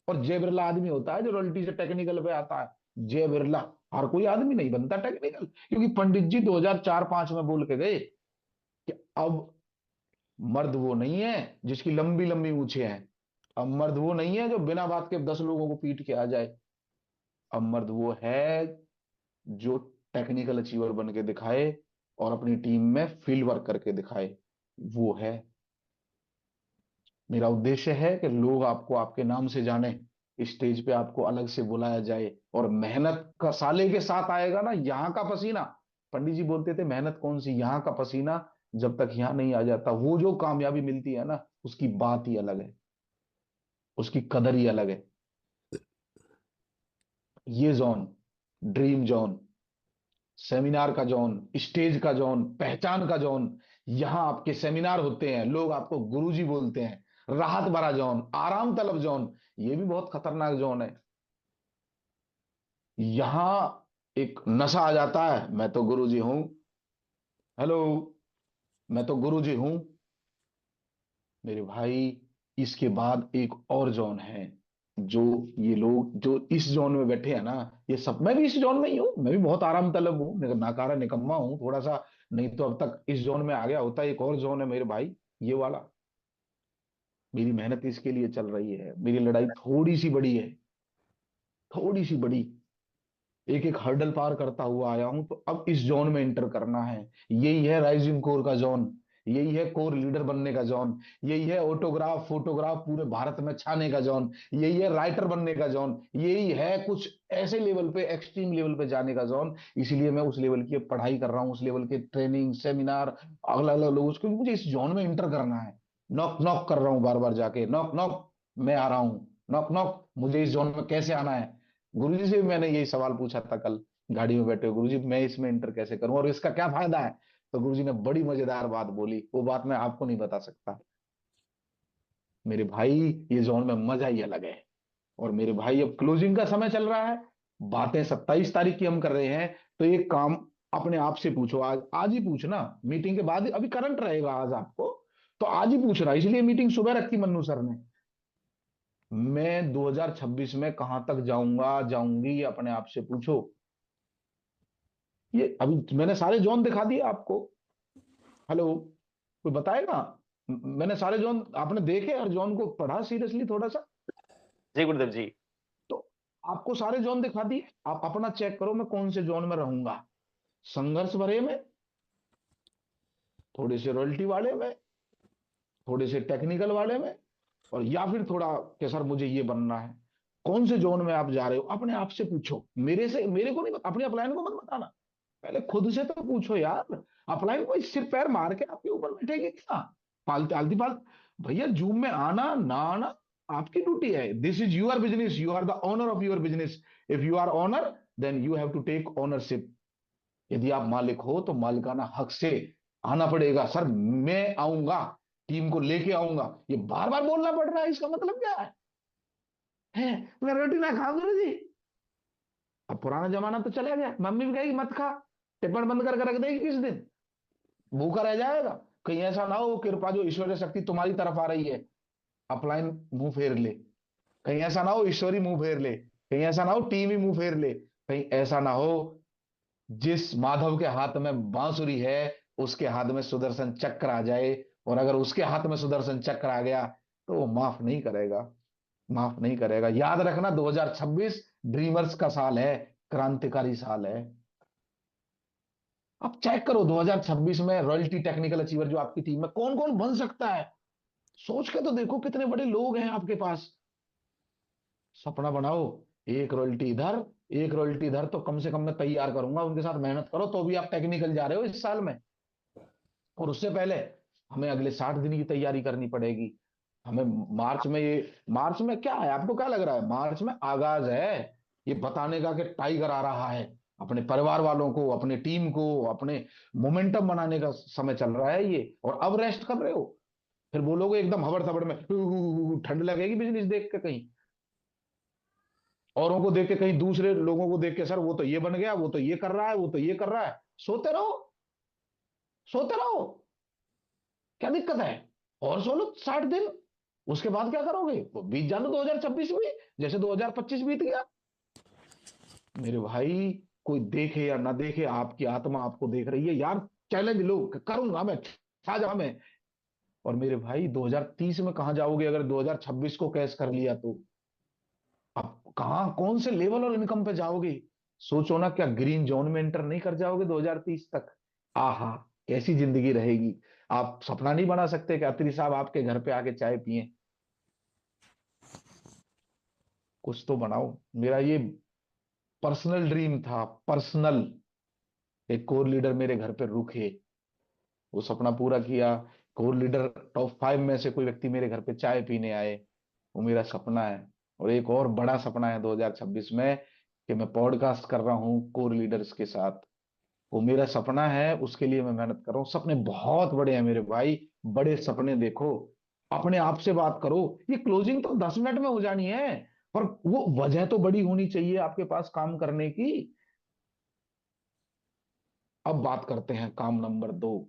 और जय बिरला आदमी होता है जो रॉयल्टी से टेक्निकल पे आता है, जय बिरला। हर कोई आदमी नहीं बनता टेक्निकल, क्योंकि पंडित जी 2004-5 में बोल के गए कि अब मर्द वो नहीं है जिसकी लंबी लंबी मूछें हैं, अब मर्द वो नहीं है जो बिना बात के 10 लोगों को पीट के आ जाए, अब मर्द वो है जो टेक्निकल अचीवर बन के दिखाए और अपनी टीम में फील्ड वर्क करके दिखाए। वो है मेरा उद्देश्य है कि लोग आपको आपके नाम से जाने, स्टेज पे आपको अलग से बुलाया जाए, और मेहनत का साले के साथ आएगा ना यहाँ का पसीना। पंडित जी बोलते थे मेहनत कौन सी, यहाँ का पसीना जब तक यहाँ नहीं आ जाता, वो जो कामयाबी मिलती है ना, उसकी बात ही अलग है, उसकी कदर ही अलग है। ये जोन, ड्रीम जोन, सेमिनार का जोन, स्टेज का जोन, पहचान का जोन, यहाँ आपके सेमिनार होते हैं, लोग आपको गुरुजी बोलते हैं, राहत भरा जोन, आराम तलब जोन, ये भी बहुत खतरनाक जोन है। यहाँ एक नशा आ जाता है, मैं तो गुरुजी हूं, हेलो, मैं तो गुरुजी हूं। मेरे भाई इसके बाद एक और जोन है, जो ये लोग जो इस जोन में बैठे हैं ना, ये सब, मैं भी इस जोन में ही हूँ, मैं भी बहुत आराम तलब हूँ, नाकारा निकम्मा हूँ थोड़ा सा, नहीं तो अब तक इस जोन में आ गया होता। एक और जोन है मेरे भाई, ये वाला। मेरी मेहनत इसके लिए चल रही है, मेरी लड़ाई थोड़ी सी बड़ी है, थोड़ी सी बड़ी, एक एक हर्डल पार करता हुआ आया हूं, तो अब इस जोन में एंटर करना है। यही है राइजिंग कोर का जोन, यही है कोर लीडर बनने का जोन, यही है ऑटोग्राफ फोटोग्राफ पूरे भारत में छाने का जोन, यही है राइटर बनने का जोन, यही है कुछ ऐसे लेवल पे, एक्सट्रीम लेवल पे जाने का जोन। इसीलिए मैं उस लेवल की पढ़ाई कर रहा हूँ, उस लेवल के ट्रेनिंग सेमिनार, अलग अलग लोगों को, क्योंकि मुझे इस जोन में एंटर करना है। नॉक नॉक कर रहा हूँ बार बार जाके, नॉक नॉक, मैं आ रहा हूँ, नॉक नॉक, मुझे इस जोन में कैसे आना है? गुरुजी से भी मैंने यही सवाल पूछा था कल, गाड़ी में बैठे, गुरुजी मैं इसमें इंटर कैसे करूं और इसका क्या फायदा है? तो गुरुजी ने बड़ी मजेदार बात बोली, वो बात मैं आपको नहीं बता सकता। मेरे भाई ये जोन में मजा ही अलग है। और मेरे भाई अब क्लोजिंग का समय चल रहा है, बातें 27 तारीख की हम कर रहे हैं, तो ये काम अपने आप से पूछो, आज आज ही पूछना, मीटिंग के बाद, अभी करंट रहेगा आज आपको, तो आज ही पूछना, इसलिए मीटिंग सुबह रखी मन्नू सर ने। मैं 2026 में कहां तक जाऊंगा जाऊंगी, अपने आप से पूछो। ये अभी मैंने सारे जोन दिखा दिए आपको, हेलो, कोई बताएगा? मैंने सारे जोन, आपने देखे हर जोन को, पढ़ा सीरियसली थोड़ा सा? जी गुरुदेव जी। तो आपको सारे जोन दिखा दिए, आप अपना चेक करो मैं कौन से जोन में रहूंगा, संघर्ष भरे में, थोड़े से रॉयल्टी वाले में, थोड़े से टेक्निकल वाले में, और या फिर थोड़ा कि सर मुझे ये बनना है। कौन से जोन में आप जा रहे हो अपने आप से पूछो, मेरे को नहीं, अपने अपलाइन को मत बताना, पहले खुद से तो पूछो यार। अपलाइन कोई सिर पैर मार के आपके ऊपर बैठेगी क्या? फालतू आलती फालतू, भैया जूम में आना ना आना आपकी ड्यूटी है, this is your business, you are the owner of your business, if you are owner then you have to take ownership. यदि आप मालिक हो तो मालिकाना हक से आना पड़ेगा, सर मैं आऊंगा, टीम को लेके आऊंगा, ये बार बार बोलना पड़ रहा है, इसका मतलब क्या है? मैं रोटी ना खाऊंगा जी। अब पुराना जमाना तो चला गया, मम्मी भी कहेगी मत खा, टिफिन बंद करके रख देगी किस दिन, भूखा रह जाएगा। कहीं ऐसा ना हो वो कृपा जो ईश्वरीय शक्ति तुम्हारी तरफ आ रही है, अपलाइन मुंह फेर ले। कहीं ऐसा ना हो ईश्वरी मुंह फेर ले, कहीं ऐसा ना हो टीम ही मुंह फेर ले, कहीं ऐसा ना हो जिस माधव के हाथ में बांसुरी है उसके हाथ में सुदर्शन चक्र आ जाए, और अगर उसके हाथ में सुदर्शन चक्र आ गया तो वो माफ नहीं करेगा, माफ नहीं करेगा। याद रखना 2026 ड्रीमर्स का साल है, क्रांतिकारी साल है। अब चेक करो 2026 में रॉयल्टी टेक्निकल अचीवर जो आपकी टीम में कौन कौन बन सकता है। सोच के तो देखो कितने बड़े लोग हैं आपके पास। सपना बनाओ, एक रॉयल्टी इधर, एक रॉयल्टी इधर, तो कम से कम मैं तैयार करूंगा, उनके साथ मेहनत करो। तो भी आप टेक्निकल जा रहे हो इस साल में, और उससे पहले हमें अगले 60 दिन की तैयारी करनी पड़ेगी। हमें मार्च में, ये मार्च में क्या है, आपको क्या लग रहा है, मार्च में आगाज है ये बताने का कि टाइगर आ रहा है। अपने परिवार वालों को, अपने टीम को, अपने मोमेंटम बनाने का समय चल रहा है ये, और अब रेस्ट कर रहे हो। फिर बोलोगे एकदम हबड़ तबड़ में ठंड लगेगी बिजनेस देख के, कहीं औरों को देख के, कहीं दूसरे लोगों को देख के, सर वो तो ये बन गया, वो तो ये कर रहा है, वो तो ये कर रहा है। सोते रहो, सोते रहो, क्या दिक्कत है। और सो लो 60 दिन, उसके बाद क्या करोगे, वो बीत जाने 2026 भी, जैसे 2025 बीत गया। मेरे भाई, कोई देखे या ना देखे, आपकी आत्मा आपको देख रही है यार। चैलेंज लो, करूंगा मैं, छा जाऊंगा मैं। और मेरे भाई 2030 में कहां जाओगे अगर 2026 को कैश कर लिया तो। अब कहां, कौन से लेवल और इनकम पे जाओगे। सोचो ना, क्या ग्रीन जोन में एंटर नहीं कर जाओगे 2030 तक। आहा, कैसी जिंदगी रहेगी। आप सपना नहीं बना सकते कि अत्री साहब आपके घर पे आके चाय पिए। कुछ तो बनाओ। मेरा ये पर्सनल ड्रीम था, पर्सनल, एक कोर लीडर मेरे घर पे रुके, वो सपना पूरा किया। कोर लीडर टॉप 5 में से कोई व्यक्ति मेरे घर पे चाय पीने आए, वो मेरा सपना है। और एक और बड़ा सपना है 2026 में, कि मैं पॉडकास्ट कर रहा हूँ कोर लीडर्स के साथ। वो मेरा सपना है, उसके लिए मैं मेहनत कर रहा हूँ। सपने बहुत बड़े हैं मेरे भाई, बड़े सपने देखो, अपने आप से बात करो। ये क्लोजिंग तो 10 मिनट में हो जानी है, पर वो वजह तो बड़ी होनी चाहिए आपके पास काम करने की। अब बात करते हैं काम नंबर 2।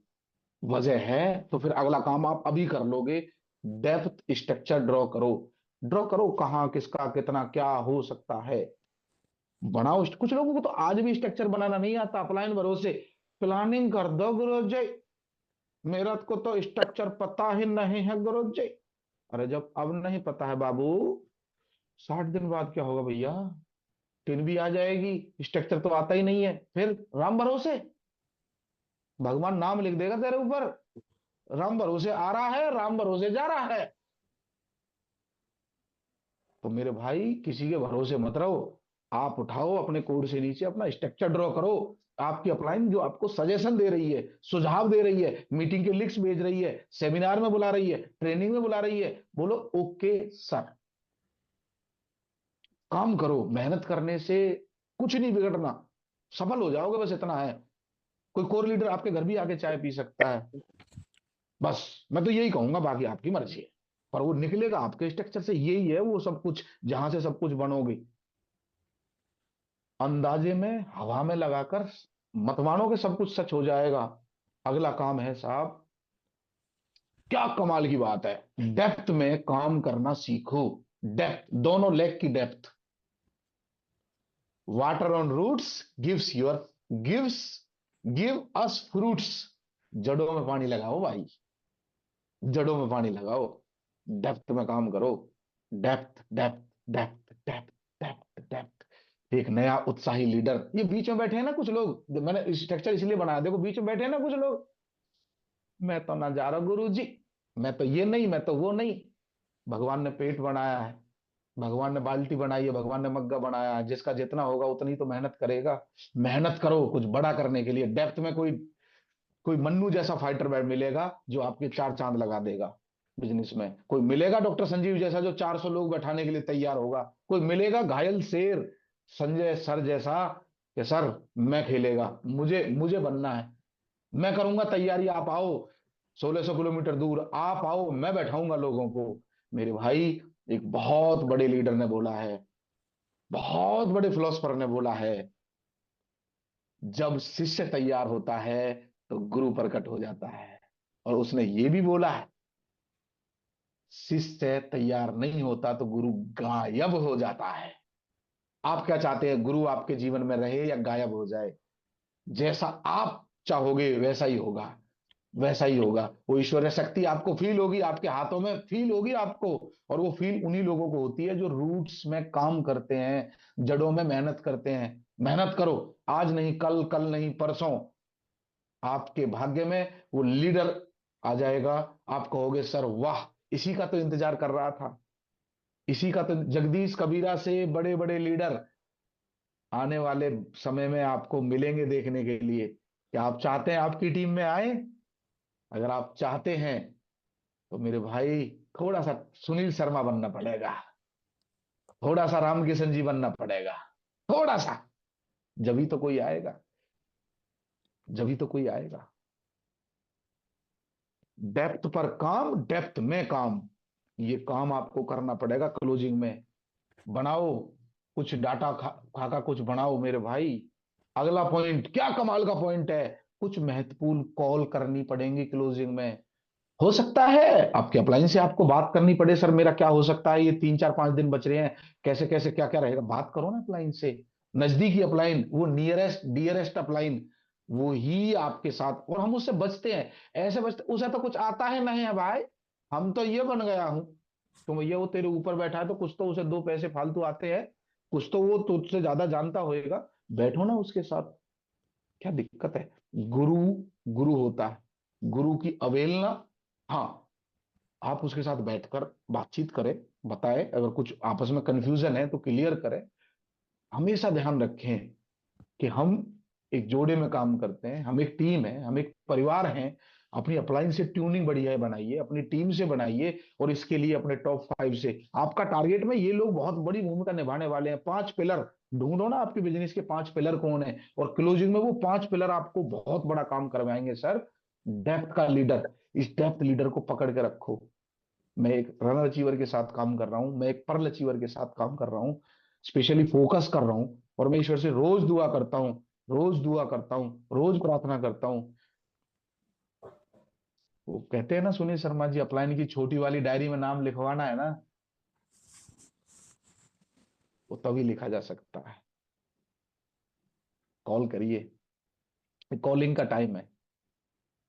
वजह है तो फिर अगला काम आप अभी कर लोगे। डेप्थ स्ट्रक्चर ड्रॉ करो, ड्रॉ करो, कहाँ किसका कितना क्या हो सकता है, बनाओ। कुछ लोगों को तो आज भी स्ट्रक्चर बनाना नहीं आता, अपलाइन भरोसे प्लानिंग कर दो गुरु जी, मेरा को तो स्ट्रक्चर पता ही नहीं है गुरु जी। अरे जब अब नहीं पता है बाबू, 60 दिन बाद क्या होगा भैया, टिन भी आ जाएगी, स्ट्रक्चर तो आता ही नहीं है, फिर राम भरोसे, भगवान नाम लिख देगा तेरे ऊपर, राम भरोसे आ रहा है, राम भरोसे जा रहा है। तो मेरे भाई किसी के भरोसे मत रहो। आप उठाओ अपने कोड से नीचे अपना स्ट्रक्चर ड्रॉ करो। आपकी अपलाइन जो आपको सजेशन दे रही है, सुझाव दे रही है, मीटिंग के लिंक्स भेज रही है, सेमिनार में बुला रही है, ट्रेनिंग में बुला रही है, बोलो ओके सर। काम करो, मेहनत करने से कुछ नहीं बिगड़ना, सफल हो जाओगे, बस इतना है। कोई कोर लीडर आपके घर भी आके चाय पी सकता है, बस मैं तो यही कहूंगा, बाकी आपकी मर्जी है। पर वो निकलेगा आपके स्ट्रक्चर से, यही है वो सब कुछ, जहां से सब कुछ बनोगे। अंदाजे में, हवा में लगाकर मत मानो कि सब कुछ सच हो जाएगा। अगला काम है साहब, क्या कमाल की बात है, डेप्थ में काम करना सीखो। डेप्थ, दोनों लेग की depth. Water on roots gives your, gives, give us fruits. जड़ों में पानी लगाओ भाई, जड़ों में पानी लगाओ, डेप्थ में काम करो। Depth depth depth depth depth depth. एक नया उत्साही लीडर, ये बीच में बैठे हैं ना कुछ लोग, मैंने स्ट्रक्चर इसलिए बनाया, देखो बीच में बैठे हैं ना कुछ लोग, मैं तो ना जा रहा गुरु जी, मैं तो ये नहीं, मैं तो वो नहीं। भगवान ने पेट बनाया है, भगवान ने बाल्टी बनाई है, भगवान ने मग्गा बनाया है, जिसका जितना होगा उतनी तो मेहनत करेगा। मेहनत करो कुछ बड़ा करने के लिए। डेप्थ में कोई, कोई मन्नू जैसा फाइटर बैट मिलेगा जो आपके 4 चांद लगा देगा बिजनेस में। कोई मिलेगा डॉक्टर संजीव जैसा जो 400 लोग बैठाने के लिए तैयार होगा। कोई मिलेगा घायल शेर संजय सर जैसा, कि सर मैं खेलेगा, मुझे मुझे बनना है, मैं करूंगा तैयारी, आप आओ, 1600 किलोमीटर दूर आप आओ, मैं बैठाऊंगा लोगों को। मेरे भाई, एक बहुत बड़े लीडर ने बोला है, बहुत बड़े फिलोसफर ने बोला है, जब शिष्य तैयार होता है तो गुरु प्रकट हो जाता है। और उसने ये भी बोला है, शिष्य तैयार नहीं होता तो गुरु गायब हो जाता है। आप क्या चाहते हैं, गुरु आपके जीवन में रहे या गायब हो जाए? जैसा आप चाहोगे वैसा ही होगा, वैसा ही होगा। वो ईश्वरीय शक्ति आपको फील होगी, आपके हाथों में फील होगी आपको। और वो फील उन्हीं लोगों को होती है जो रूट्स में काम करते हैं, जड़ों में मेहनत करते हैं। मेहनत करो, आज नहीं कल, कल नहीं परसों आपके भाग्य में वो लीडर आ जाएगा। आप कहोगे सर वाह, इसी का तो इंतजार कर रहा था, इसी का तो। जगदीश कबीरा से बड़े बड़े लीडर आने वाले समय में आपको मिलेंगे देखने के लिए। क्या आप चाहते हैं आपकी टीम में आए? अगर आप चाहते हैं तो मेरे भाई थोड़ा सा सुनील शर्मा बनना पड़ेगा, थोड़ा सा रामकिशन जी बनना पड़ेगा, थोड़ा सा। जभी तो कोई आएगा, जभी तो कोई आएगा। डेप्थ पर काम, डेप्थ में काम, ये काम आपको करना पड़ेगा। क्लोजिंग में बनाओ कुछ डाटा, खाका कुछ बनाओ मेरे भाई। अगला पॉइंट क्या कमाल का पॉइंट है, कुछ महत्वपूर्ण कॉल करनी पड़ेंगी क्लोजिंग में। हो सकता है आपके अपलाइन से आपको बात करनी पड़े, सर मेरा क्या हो सकता है, ये 3 4 5 दिन बच रहे हैं, कैसे कैसे क्या क्या रहेगा। बात करो ना अपलाइन से, नजदीकी अपलाइन, वो नियरेस्ट डियरेस्ट अपलाइन, वो ही आपके साथ। और हम उससे बचते हैं, ऐसे बचते, उसे तो कुछ आता है नहीं है भाई, हम तो ये बन गया हूं। तो भैया वो तेरे ऊपर बैठा है तो कुछ तो उसे 2 पैसे फालतू आते हैं, कुछ तो वो तुझसे ज्यादा जानता होएगा, बैठो ना उसके साथ। क्या दिक्कत है? गुरु गुरु होता है, गुरु की अवहेलना। हाँ, आप उसके साथ बैठकर बातचीत करें, बताएं, अगर कुछ आपस में कंफ्यूजन है तो क्लियर करें। हमेशा ध्यान रखें कि हम एक जोड़े में काम करते हैं, हम एक टीम है, हम एक परिवार हैं। अपनी अपलाइन से ट्यूनिंग बढ़िया है बनाइए, अपनी टीम से बनाइए, और इसके लिए अपने टॉप 5 से आपका टारगेट में ये लोग बहुत बड़ी भूमिका निभाने वाले हैं। 5 पिलर ढूंढो ना, आपके बिजनेस के 5 पिलर कौन है, और क्लोजिंग में वो 5 पिलर आपको बहुत बड़ा काम करवाएंगे सर। डेप्थ का लीडर, इस डेप्थ लीडर को पकड़ के रखो। मैं एक रनर अचीवर के साथ काम कर रहा हूं, मैं एक पर्ल अचीवर के साथ काम कर रहा हूं, स्पेशली फोकस कर रहा हूं। और मैं ईश्वर से रोज दुआ करता हूं, रोज दुआ करता हूं, रोज प्रार्थना करता हूं। वो कहते हैं ना सुनील शर्मा जी, अपलाइन की छोटी वाली डायरी में नाम लिखवाना है ना, वो तभी लिखा जा सकता है। कॉल करिए, कॉलिंग का टाइम है।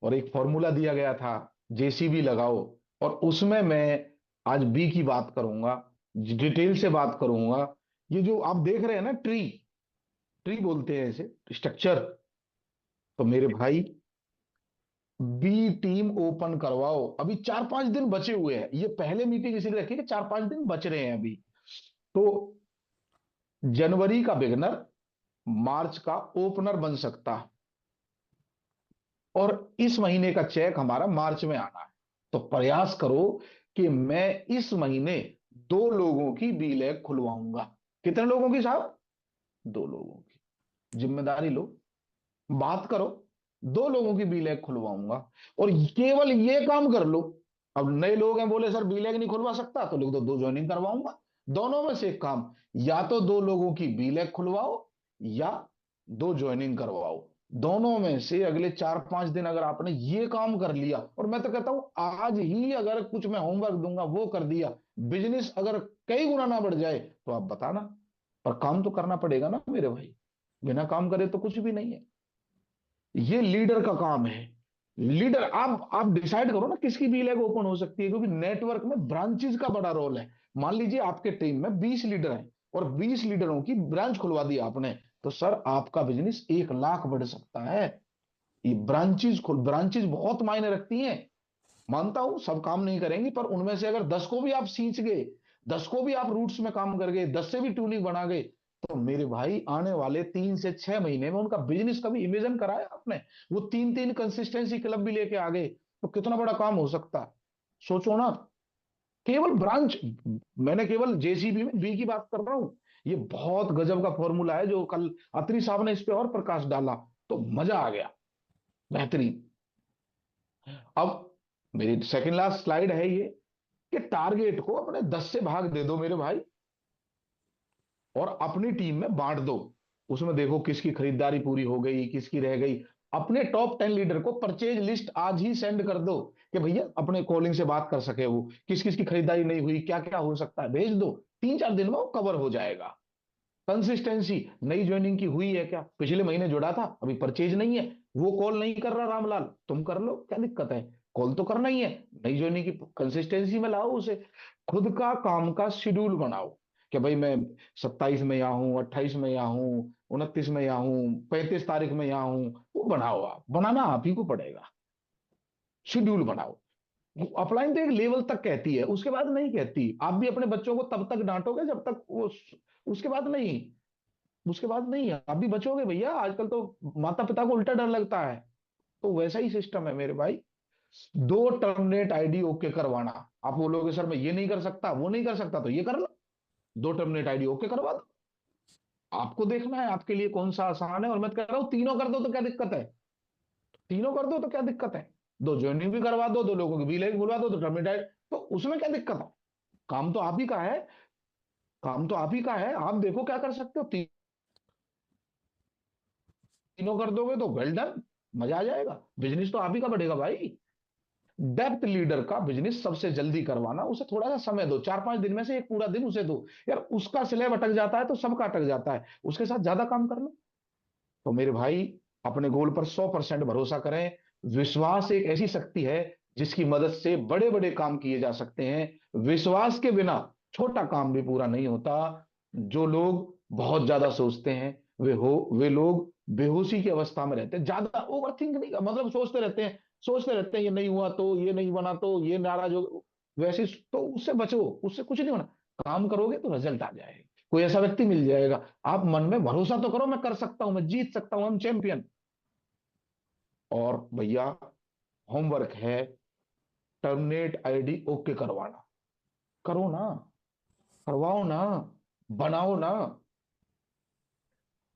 और एक फॉर्मूला दिया गया था, जेसीबी लगाओ, और उसमें मैं आज बी की बात करूंगा, डिटेल से बात करूंगा। ये जो आप देख रहे हैं ना, ट्री, ट्री बोलते हैं इसे, स्ट्रक्चर। तो मेरे भाई बी टीम ओपन करवाओ, अभी 4 5 दिन बचे हुए हैं। ये पहले मीटिंग इसलिए रखी कि 4 5 दिन बच रहे हैं अभी। तो जनवरी का बिगनर मार्च का ओपनर बन सकता है, और इस महीने का चेक हमारा मार्च में आना है। तो प्रयास करो कि मैं इस महीने 2 लोगों की बी लैग खुलवाऊंगा। कितने लोगों की साहब? 2 लोगों की। जिम्मेदारी लो, बात करो, 2 लोगों की बी लैग खुलवाऊंगा। और केवल ये काम कर लो। अब नए लोग हैं, बोले सर बी लैग नहीं खुलवा सकता, तो लिख दो 2 ज्वाइनिंग करवाऊंगा। दोनों में से एक काम, या तो 2 लोगों की बी लैग खुलवाओ, या 2 ज्वाइनिंग करवाओ। दोनों में से अगले 4 5 दिन अगर आपने ये काम कर लिया, और मैं तो कहता हूं आज ही अगर कुछ मैं होमवर्क दूंगा वो कर दिया, बिजनेस अगर कई गुना ना बढ़ जाए तो आप बताना। पर काम तो करना पड़ेगा ना मेरे भाई, बिना काम करे तो कुछ भी नहीं है। ये लीडर का काम है। लीडर, आप डिसाइड करो ना किसकी बी लैग ओपन हो सकती है, क्योंकि नेटवर्क में ब्रांचेस का बड़ा रोल है। मान लीजिए आपके टीम में 20 लीडर हैं, और 20 लीडरों की ब्रांच खुलवा दी आपने, तो सर आपका बिजनेस 1 लाख बढ़ सकता है। ये ब्रांचेस बहुत मायने रखती हैं। मानता हूं सब काम नहीं करेंगी, पर उनमें से अगर 10 को भी आप सींच गए, 10 को भी आप रूट्स में काम कर गए, 10 से भी ट्यूनिंग बना गए, तो मेरे भाई आने वाले 3 से 6 महीने में उनका बिजनेस कभी इमेजिन कराया आपने? वो 3 3 कंसिस्टेंसी क्लब भी लेके आ गए, तो कितना बड़ा काम हो सकता है। सोचो ना, केवल ब्रांच, मैंने केवल जेसीबी में बी की बात कर रहा हूं। ये बहुत गजब का फॉर्मूला है जो कल अत्री साहब ने इस पे और प्रकाश डाला, तो मजा आ गया, बेहतरीन। अब मेरी सेकंड लास्ट स्लाइड है ये, कि टारगेट को अपने 10 से भाग दे दो मेरे भाई, और अपनी टीम में बांट दो। उसमें देखो किसकी खरीदारी पूरी हो गई, किसकी रह गई। अपने टॉप 10 लीडर को परचेज लिस्ट आज ही सेंड कर दो कि भैया अपने कॉलिंग से बात कर सके, वो किस किस की खरीदारी नहीं हुई, क्या क्या हो सकता है, भेज दो। 3-4 दिन में वो कवर हो जाएगा। कंसिस्टेंसी, नई ज्वाइनिंग की हुई है क्या, पिछले महीने जुड़ा था, अभी परचेज नहीं है, वो कॉल नहीं कर रहा रामलाल, तुम कर लो, क्या दिक्कत है, कॉल तो करना ही है। नई ज्वाइनिंग की कंसिस्टेंसी में लाओ उसे। खुद का काम का शेड्यूल बनाओ कि भाई मैं 27 में यहाँ हूँ, 28 में यहाँ हूँ, 29 में यहाँ हूँ, 35 तारीख में यहाँ हूँ। वो बनाओ, आप बनाना आप ही को पड़ेगा। शेड्यूल बनाओ। अपलाइन तो एक लेवल तक कहती है, उसके बाद नहीं कहती। आप भी अपने बच्चों को तब तक डांटोगे जब तक वो, उसके बाद नहीं, उसके बाद नहीं है। आप भी बचोगे भैया, आजकल तो माता पिता को उल्टा डर लगता है। तो वैसा ही सिस्टम है मेरे भाई। 2 टर्मिनेट आईडी ओके करवाना। आप बोलोगे सर मैं ये नहीं कर सकता, वो नहीं कर सकता, तो ये कर लो, 2 टर्मिनेट आईडी ओके करवा दो। आपको देखना है आपके लिए कौन सा आसान है, और मैं कह रहा हूं तीनों कर दो तो क्या दिक्कत है, तीनों कर दो तो क्या दिक्कत है। 2 ज्वाइनिंग भी करवा दो, 2 लोगों की बी लाइन बुलवा दो, 2 टर्मिनेट आईडी, तो उसमें क्या दिक्कत है। काम तो आप ही का है, काम तो आप ही का है, आप देखो क्या कर सकते हो। तीनों कर दोगे तो वेल डन, मजा आ जाएगा, बिजनेस तो आप ही का बढ़ेगा भाई। डेप्थ लीडर का बिजनेस सबसे जल्दी करवाना, उसे थोड़ा सा समय दो, 4-5 दिन में से एक पूरा दिन उसे दो यार। उसका स्लैब अटक जाता है तो सबका अटक जाता है, उसके साथ ज्यादा काम कर लो। तो मेरे भाई अपने गोल पर 100% भरोसा करें। विश्वास एक ऐसी शक्ति है जिसकी मदद से बड़े बड़े काम किए जा सकते हैं। विश्वास के बिना छोटा काम भी पूरा नहीं होता। जो लोग बहुत ज्यादा सोचते हैं वे लोग बेहोशी की अवस्था में रहते हैं। ज्यादा ओवर थिंक नहीं, मतलब सोचते रहते हैं ये नहीं हुआ तो, ये नहीं बना तो, ये नाराज हो, वैसे तो उससे बचो, उससे कुछ नहीं होना। काम करोगे तो रिजल्ट आ जाएगा, कोई ऐसा व्यक्ति मिल जाएगा। आप मन में भरोसा तो करो, मैं कर सकता हूं, मैं जीत सकता हूं, हम चैंपियन। और भैया होमवर्क है, टर्मिनेट आईडी ओके करवाना। करो ना, करवाओ ना, बनाओ ना।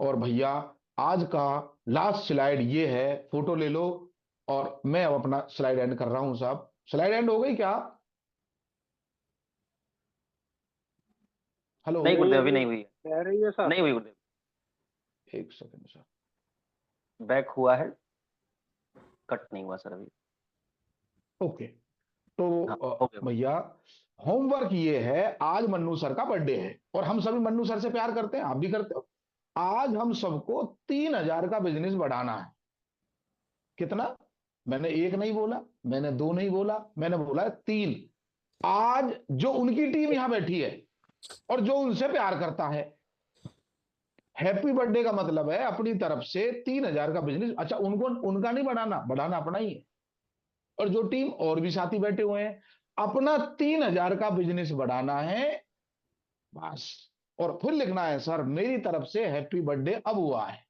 और भैया आज का लास्ट स्लाइड ये है, फोटो ले लो। और मैं अब अपना स्लाइड एंड कर रहा हूं साहब। स्लाइड एंड हो गई क्या? हेलो, नहीं नहीं गुरुदेव, अभी अभी नहीं हुई है। कह रही है सर। नहीं हुई गुरुदेव, एक सेकंड सर। बैक हुआ है, कट नहीं हुआ सर अभी। ओके, तो हाँ हो गया गुरुदेव। भैया होमवर्क ये है, आज मन्नू सर का बर्थडे है और हम सभी मन्नू सर से प्यार करते हैं, आप भी करते हो। आज हम सबको 3,000 का बिजनेस बढ़ाना है। कितना? मैंने एक नहीं बोला, मैंने 2 नहीं बोला, मैंने बोला 3। आज जो उनकी टीम यहां बैठी है और जो उनसे प्यार करता है, हैप्पी बर्थडे का मतलब है अपनी तरफ से 3,000 का बिजनेस। अच्छा, उनको उनका नहीं बढ़ाना, बढ़ाना अपना ही है। और जो टीम और भी साथी बैठे हुए हैं, अपना 3,000 का बिजनेस बढ़ाना है बस। और फिर लिखना है सर मेरी तरफ से हैप्पी बर्थडे अब हुआ है।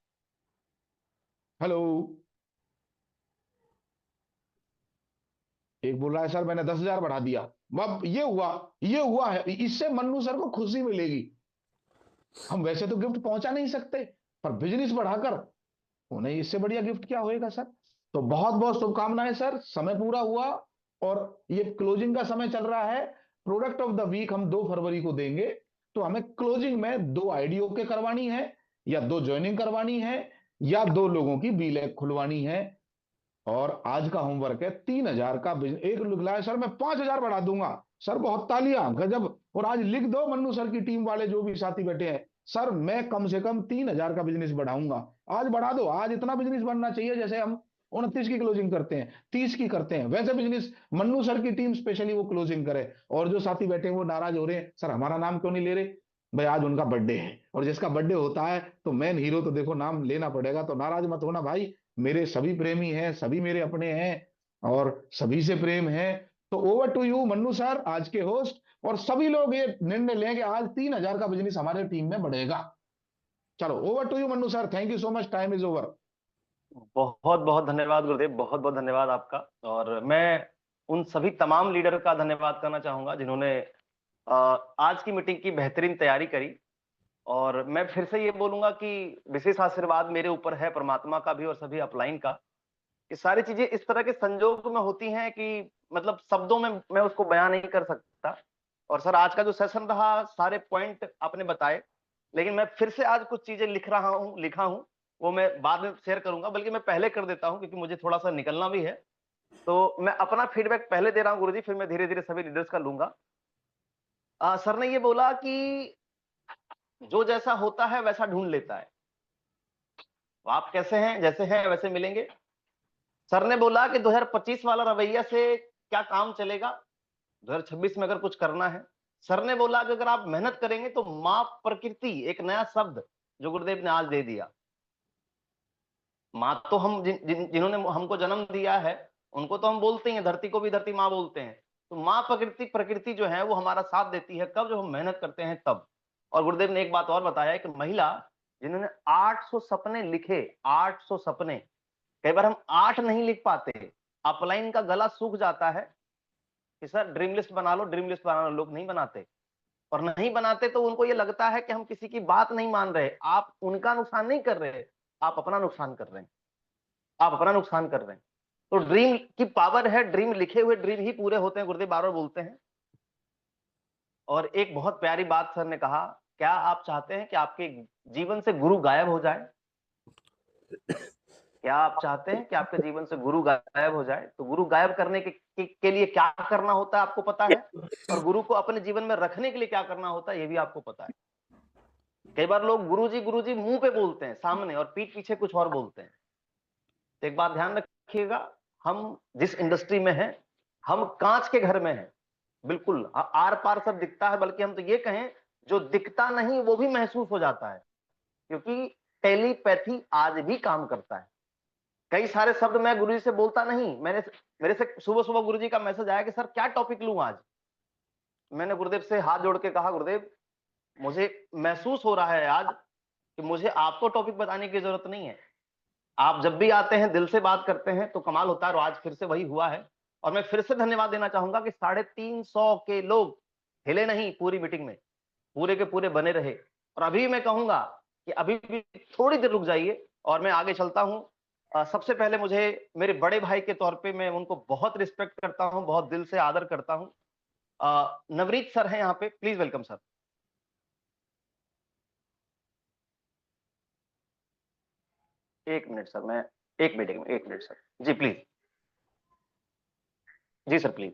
हेलो, एक बोल रहा है सर मैंने 10,000 बढ़ा दिया। अब ये हुआ है, इससे मन्नू सर को खुशी मिलेगी। हम वैसे तो गिफ्ट पहुंचा नहीं सकते, पर बिजनेस बढ़ाकर उन्हें इससे बढ़िया गिफ्ट क्या होएगा सर। तो बहुत बहुत शुभकामनाएं सर, समय पूरा हुआ और ये क्लोजिंग का समय चल रहा है। प्रोडक्ट ऑफ द वीक हम 2 फरवरी को देंगे। तो हमें क्लोजिंग में 2 आईडी ओके करवानी है, या 2 ज्वाइनिंग करवानी है, या 2 लोगों की बी लैक खुलवानी है। और आज का होमवर्क है 3,000 का बिजनेस। एक लिखला है सर मैं 5,000 बढ़ा दूंगा। सर बहुत तालियां, गजब। और आज लिख दो मन्नू सर की टीम वाले जो भी साथी बैठे हैं, सर मैं कम से कम 3,000 का बिजनेस बढ़ाऊंगा। आज बढ़ा दो, आज इतना बिजनेस बनना चाहिए जैसे हम 29 की क्लोजिंग करते हैं, 30 की करते हैं, वैसे बिजनेस मन्नू सर की टीम स्पेशली वो क्लोजिंग करे। और जो साथी बैठे हैं वो नाराज हो रहे हैं सर हमारा नाम क्यों नहीं ले रहे, भाई आज उनका बर्थडे है, और जिसका बर्थडे होता है तो मेन हीरो तो देखो नाम लेना पड़ेगा। तो नाराज मत होना भाई, मेरे सभी प्रेमी हैं, सभी मेरे अपने हैं, और सभी से प्रेम है। तो over to you Mannu sir, आज के होस्ट। और सभी लोग ये निर्णय लें कि आज 3,000 का बिजनेस हमारे टीम में बढ़ेगा। चलो over to you Mannu sir, thank you so much, time is over. बहुत बहुत धन्यवाद गुरुदेव, बहुत बहुत धन्यवाद आपका। और मैं उन सभी तमाम लीडर का धन्यवाद करना चाहूंगा जिन्होंने आज की मीटिंग की बेहतरीन तैयारी करी। और मैं फिर से ये बोलूंगा कि विशेष आशीर्वाद मेरे ऊपर है, परमात्मा का भी और सभी अपलाइन का, कि सारी चीजें इस तरह के संजोग में होती हैं कि मतलब शब्दों में मैं उसको बयां नहीं कर सकता। और सर आज का जो सेशन रहा, सारे पॉइंट आपने बताए, लेकिन मैं फिर से आज कुछ चीजें लिखा हूं, वो मैं बाद में शेयर करूंगा, बल्कि मैं पहले कर देता हूं क्योंकि मुझे थोड़ा सा निकलना भी है। तो मैं अपना फीडबैक पहले दे रहा हूं गुरुजी, फिर मैं धीरे धीरे सभी लीडर्स का लूंगा। सर ने ये बोला कि जो जैसा होता है वैसा ढूंढ लेता है। आप कैसे हैं, जैसे हैं वैसे मिलेंगे। सर ने बोला कि 2025 वाला रवैया से क्या काम चलेगा, 2026 में अगर कुछ करना है। सर ने बोला कि अगर आप मेहनत करेंगे तो मां प्रकृति, एक नया शब्द जो गुरुदेव ने आज दे दिया। मां तो हम जिन्होंने हमको जन्म दिया है उनको तो हम बोलते हैं, धरती को भी धरती माँ बोलते हैं। तो माँ प्रकृति जो है वो हमारा साथ देती है कब, जब हम मेहनत करते हैं तब। और गुरुदेव ने एक बात और बताया कि महिला जिन्होंने 800 सपने लिखे, 800 सपने, कई बार हम 8 नहीं लिख पाते, अपलाइन का गला सूख जाता है कि सर ड्रीम लिस्ट बना लो, ड्रीम लिस्ट बना लो। लोग नहीं बनाते, और नहीं बनाते तो उनको ये लगता है कि हम किसी की बात नहीं मान रहे। आप उनका नुकसान नहीं कर रहे, आप अपना नुकसान कर रहे हैं, आप अपना नुकसान कर रहे हैं। तो ड्रीम की पावर है, ड्रीम लिखे हुए ड्रीम ही पूरे होते हैं, गुरुदेव बार बार बोलते हैं। और एक बहुत प्यारी बात सर ने कहा, क्या आप चाहते हैं कि आपके जीवन से गुरु गायब हो जाए? क्या आप चाहते हैं कि आपके जीवन से गुरु गायब हो जाए? तो गुरु गायब करने के लिए क्या करना होता है आपको पता है, और गुरु को अपने जीवन में रखने के लिए क्या करना होता है ये भी आपको पता है। कई बार लोग गुरुजी मुंह पे बोलते हैं सामने, और पीठ पीछे कुछ और बोलते हैं। तो एक बात ध्यान रखिएगा, हम जिस इंडस्ट्री में हैं, हम कांच के घर में हैं, बिल्कुल आर पार सब दिखता है, बल्कि हम तो ये कहें जो दिखता नहीं वो भी महसूस हो जाता है, क्योंकि टेलीपैथी आज भी काम करता है। कई सारे शब्द मैं गुरुजी से बोलता नहीं, मेरे से सुबह सुबह गुरुजी का मैसेज आया कि सर क्या टॉपिक लूं आज। मैंने गुरुदेव से हाथ जोड़ के कहा, गुरुदेव मुझे महसूस हो रहा है आज कि मुझे आपको टॉपिक बताने की जरूरत नहीं है। आप जब भी आते हैं दिल से बात करते हैं तो कमाल होता है, और आज फिर से वही हुआ है। और मैं फिर से धन्यवाद देना चाहूंगा कि 350 के लोग हिले नहीं पूरी मीटिंग में, पूरे के पूरे बने रहे। और अभी मैं कहूंगा कि अभी भी थोड़ी देर रुक जाइए और मैं आगे चलता हूं। सबसे पहले मुझे मेरे बड़े भाई के तौर पे मैं उनको बहुत रिस्पेक्ट करता हूं, बहुत दिल से आदर करता हूं। नवरीत सर हैं यहाँ पे, प्लीज वेलकम सर। एक मिनट सर, मैं एक मीटिंग में, एक मिनट सर जी प्लीज। जी सर प्लीज।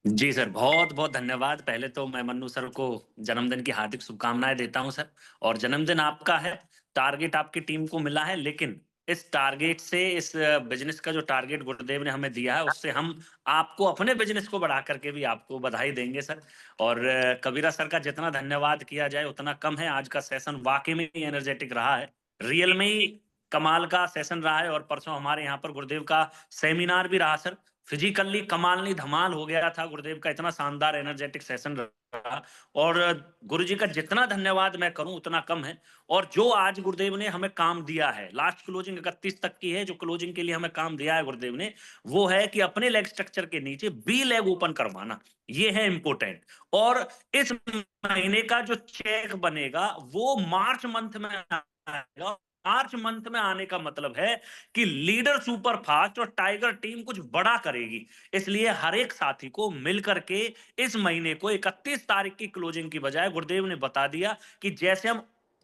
जी सर, बहुत बहुत धन्यवाद। पहले तो मैं मन्नू सर को जन्मदिन की हार्दिक शुभकामनाएं देता हूं सर। और जन्मदिन आपका है, टारगेट आपकी टीम को मिला है, लेकिन इस टारगेट से, इस बिजनेस का जो टारगेट गुरुदेव ने हमें दिया है, उससे हम आपको अपने बिजनेस को बढ़ा करके भी आपको बधाई देंगे सर। और कबीरा सर का जितना धन्यवाद किया जाए उतना कम है। आज का सेशन वाकई में ही एनर्जेटिक रहा है, रियल में ही कमाल का सेशन रहा है। और परसों हमारे यहाँ पर गुरुदेव का सेमिनार भी रहा सर, फिजिकली कमाल नहीं धमाल हो गया था। गुरुदेव का इतना शानदार एनर्जेटिक सेशन रहा, और गुरुजी का जितना धन्यवाद मैं करूं उतना कम है। और जो आज गुरुदेव ने हमें काम दिया है, लास्ट क्लोजिंग 31 तक की है, जो क्लोजिंग के लिए हमें काम दिया है गुरुदेव ने, वो है कि अपने लेग स्ट्रक्चर के नीचे बी लेग ओपन करवाना, ये है इंपोर्टेंट। और इस महीने का जो चेक बनेगा वो मार्च मंथ में आएगा। मार्च मंथ में आने का मतलब है कि लीडर सुपर फास्ट और टाइगर टीम कुछ बड़ा करेगी। इसलिए हर एक साथी को मिलकर के इस महीने को 31 तारीख की क्लोजिंग की बजाय गुरुदेव ने बता दिया कि जैसे हम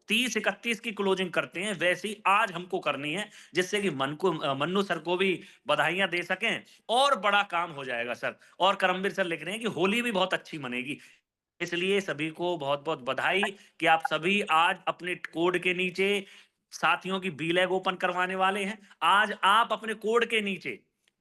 30-31 की क्लोजिंग करते हैं वैसी आज हमको करनी है, जिससे कि मन्नू सर को भी बधाइयां दे सकें और बड़ा काम हो जाएगा सर। और करमवीर सर लिख रहे हैं कि होली भी बहुत अच्छी मनेगी। इसलिए सभी को बहुत बहुत बधाई कि आप सभी आज अपने कोड के नीचे साथियों की बी लेग ओपन करवाने वाले हैं। आज आप अपने कोड के नीचे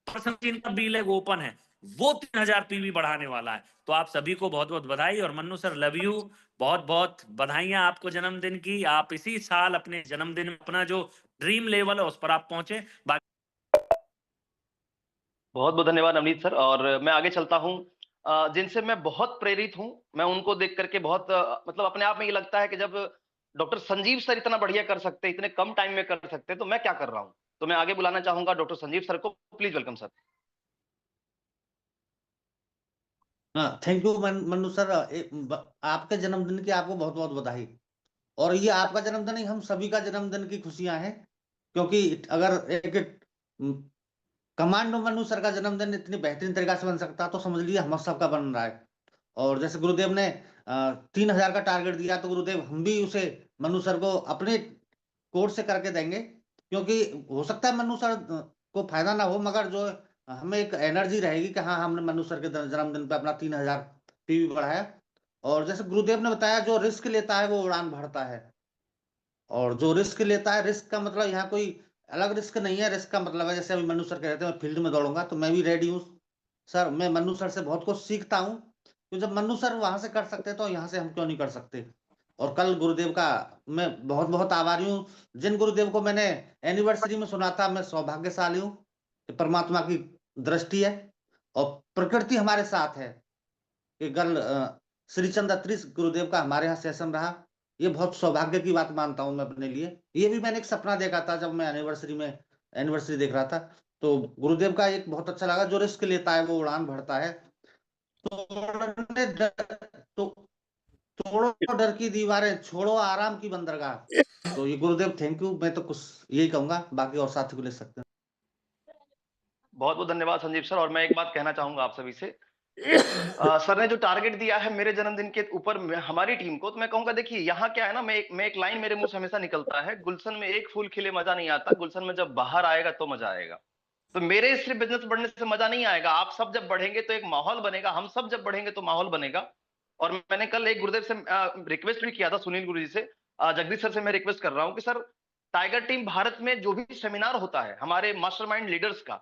पर्सन जिनका बी लेग ओपन है वो 3000 पीवी बढ़ाने वाला है। तो आप सभी को बहुत बहुत बधाई। और मन्नू सर लव यू, बहुत बहुत बधाइयां आपको जन्मदिन की। आप इसी साल अपने जन्मदिन में अपना जो ड्रीम लेवल है उस पर आप पहुंचे। बहुत बहुत धन्यवाद अमरीत सर। और मैं आगे चलता हूं। जिनसे मैं बहुत प्रेरित हूं, मैं उनको देख करके बहुत मतलब अपने आप में ये लगता है कि जब डॉक्टर संजीव सर इतना बढ़िया कर सकते, इतने कम टाइम में कर सकते, तो मैं क्या कर रहा हूं। तो मैं आगे बुलाना चाहूंगा डॉक्टर संजीव सर को, प्लीज वेलकम सर। हाँ, थैंक यू मन्नू सर। आपके जन्मदिन की आपको बहुत बहुत बधाई। और ये आपका जन्मदिन नहीं, हम सभी का जन्मदिन की खुशियां हैं, क्योंकि अगर एक कमांडो मन्नू सर का जन्मदिन इतनी बेहतरीन तरीका से बन सकता तो समझ लीजिए हम सबका बन रहा है। और जैसे गुरुदेव ने 3000 का टारगेट दिया, तो गुरुदेव हम भी उसे मन्नू सर को अपने कोर से करके देंगे, क्योंकि हो सकता है मन्नू सर को फायदा ना हो, मगर जो हमें एक एनर्जी रहेगी कि हाँ हमने मन्नू सर के जन्मदिन पे अपना 3000 पीवी बढ़ाया। और जैसे गुरुदेव ने बताया, जो रिस्क लेता है वो उड़ान भरता है, और जो रिस्क लेता है, रिस्क का मतलब यहाँ कोई अलग रिस्क नहीं है। रिस्क का मतलब है, जैसे अभी मन्नू सर कह रहे थे मैं फील्ड में दौड़ूंगा, तो मैं भी रेडी हूँ सर। मैं मन्नू सर से बहुत कुछ सीखता हूँ, तो जब मन्नू सर वहां से कर सकते तो यहाँ से हम क्यों नहीं कर सकते। और कल गुरुदेव का मैं बहुत बहुत आभारी हूँ। जिन गुरुदेव को मैंने एनिवर्सरी में सुना था, मैं सौभाग्यशाली हूँ कि परमात्मा की दृष्टि है और प्रकृति हमारे साथ है कि कल श्रीचंद अत्रि गुरुदेव का हमारे यहाँ सेशन रहा। ये बहुत सौभाग्य की बात मानता हूँ मैं अपने लिए। ये भी मैंने एक सपना देखा था जब मैं एनिवर्सरी देख रहा था, तो गुरुदेव का एक बहुत अच्छा लगा, जो रिस्क लेता है वो उड़ान भरता है। तोड़ने तो तोड़ो डर की दीवारें, छोड़ो आराम की बंदरगाह। तो ये गुरुदेव थैंक यू, मैं तो कुछ यही कहूंगा, बाकी और साथी को ले सकते हैं। बहुत बहुत धन्यवाद संजीव सर। और मैं एक बात कहना चाहूंगा आप सभी से, सर ने जो टारगेट दिया है मेरे जन्मदिन के ऊपर हमारी टीम को, तो मैं कहूंगा देखिए यहाँ क्या है ना, मैं एक लाइन मेरे मुंह से हमेशा निकलता है, गुलशन में एक फूल खिले मजा नहीं आता, गुलशन में जब बाहर आएगा तो मजा आएगा। तो मेरे सिर्फ बिजनेस बढ़ने से मजा नहीं आएगा, आप सब जब बढ़ेंगे तो एक माहौल बनेगा, हम सब जब बढ़ेंगे तो माहौल बनेगा। और मैंने कल एक गुरुदेव से रिक्वेस्ट भी किया था, सुनील गुरु जी से, जगदीश सर से मैं रिक्वेस्ट कर रहा हूँ कि सर टाइगर टीम भारत में जो भी सेमिनार होता है हमारे मास्टरमाइंड लीडर्स का,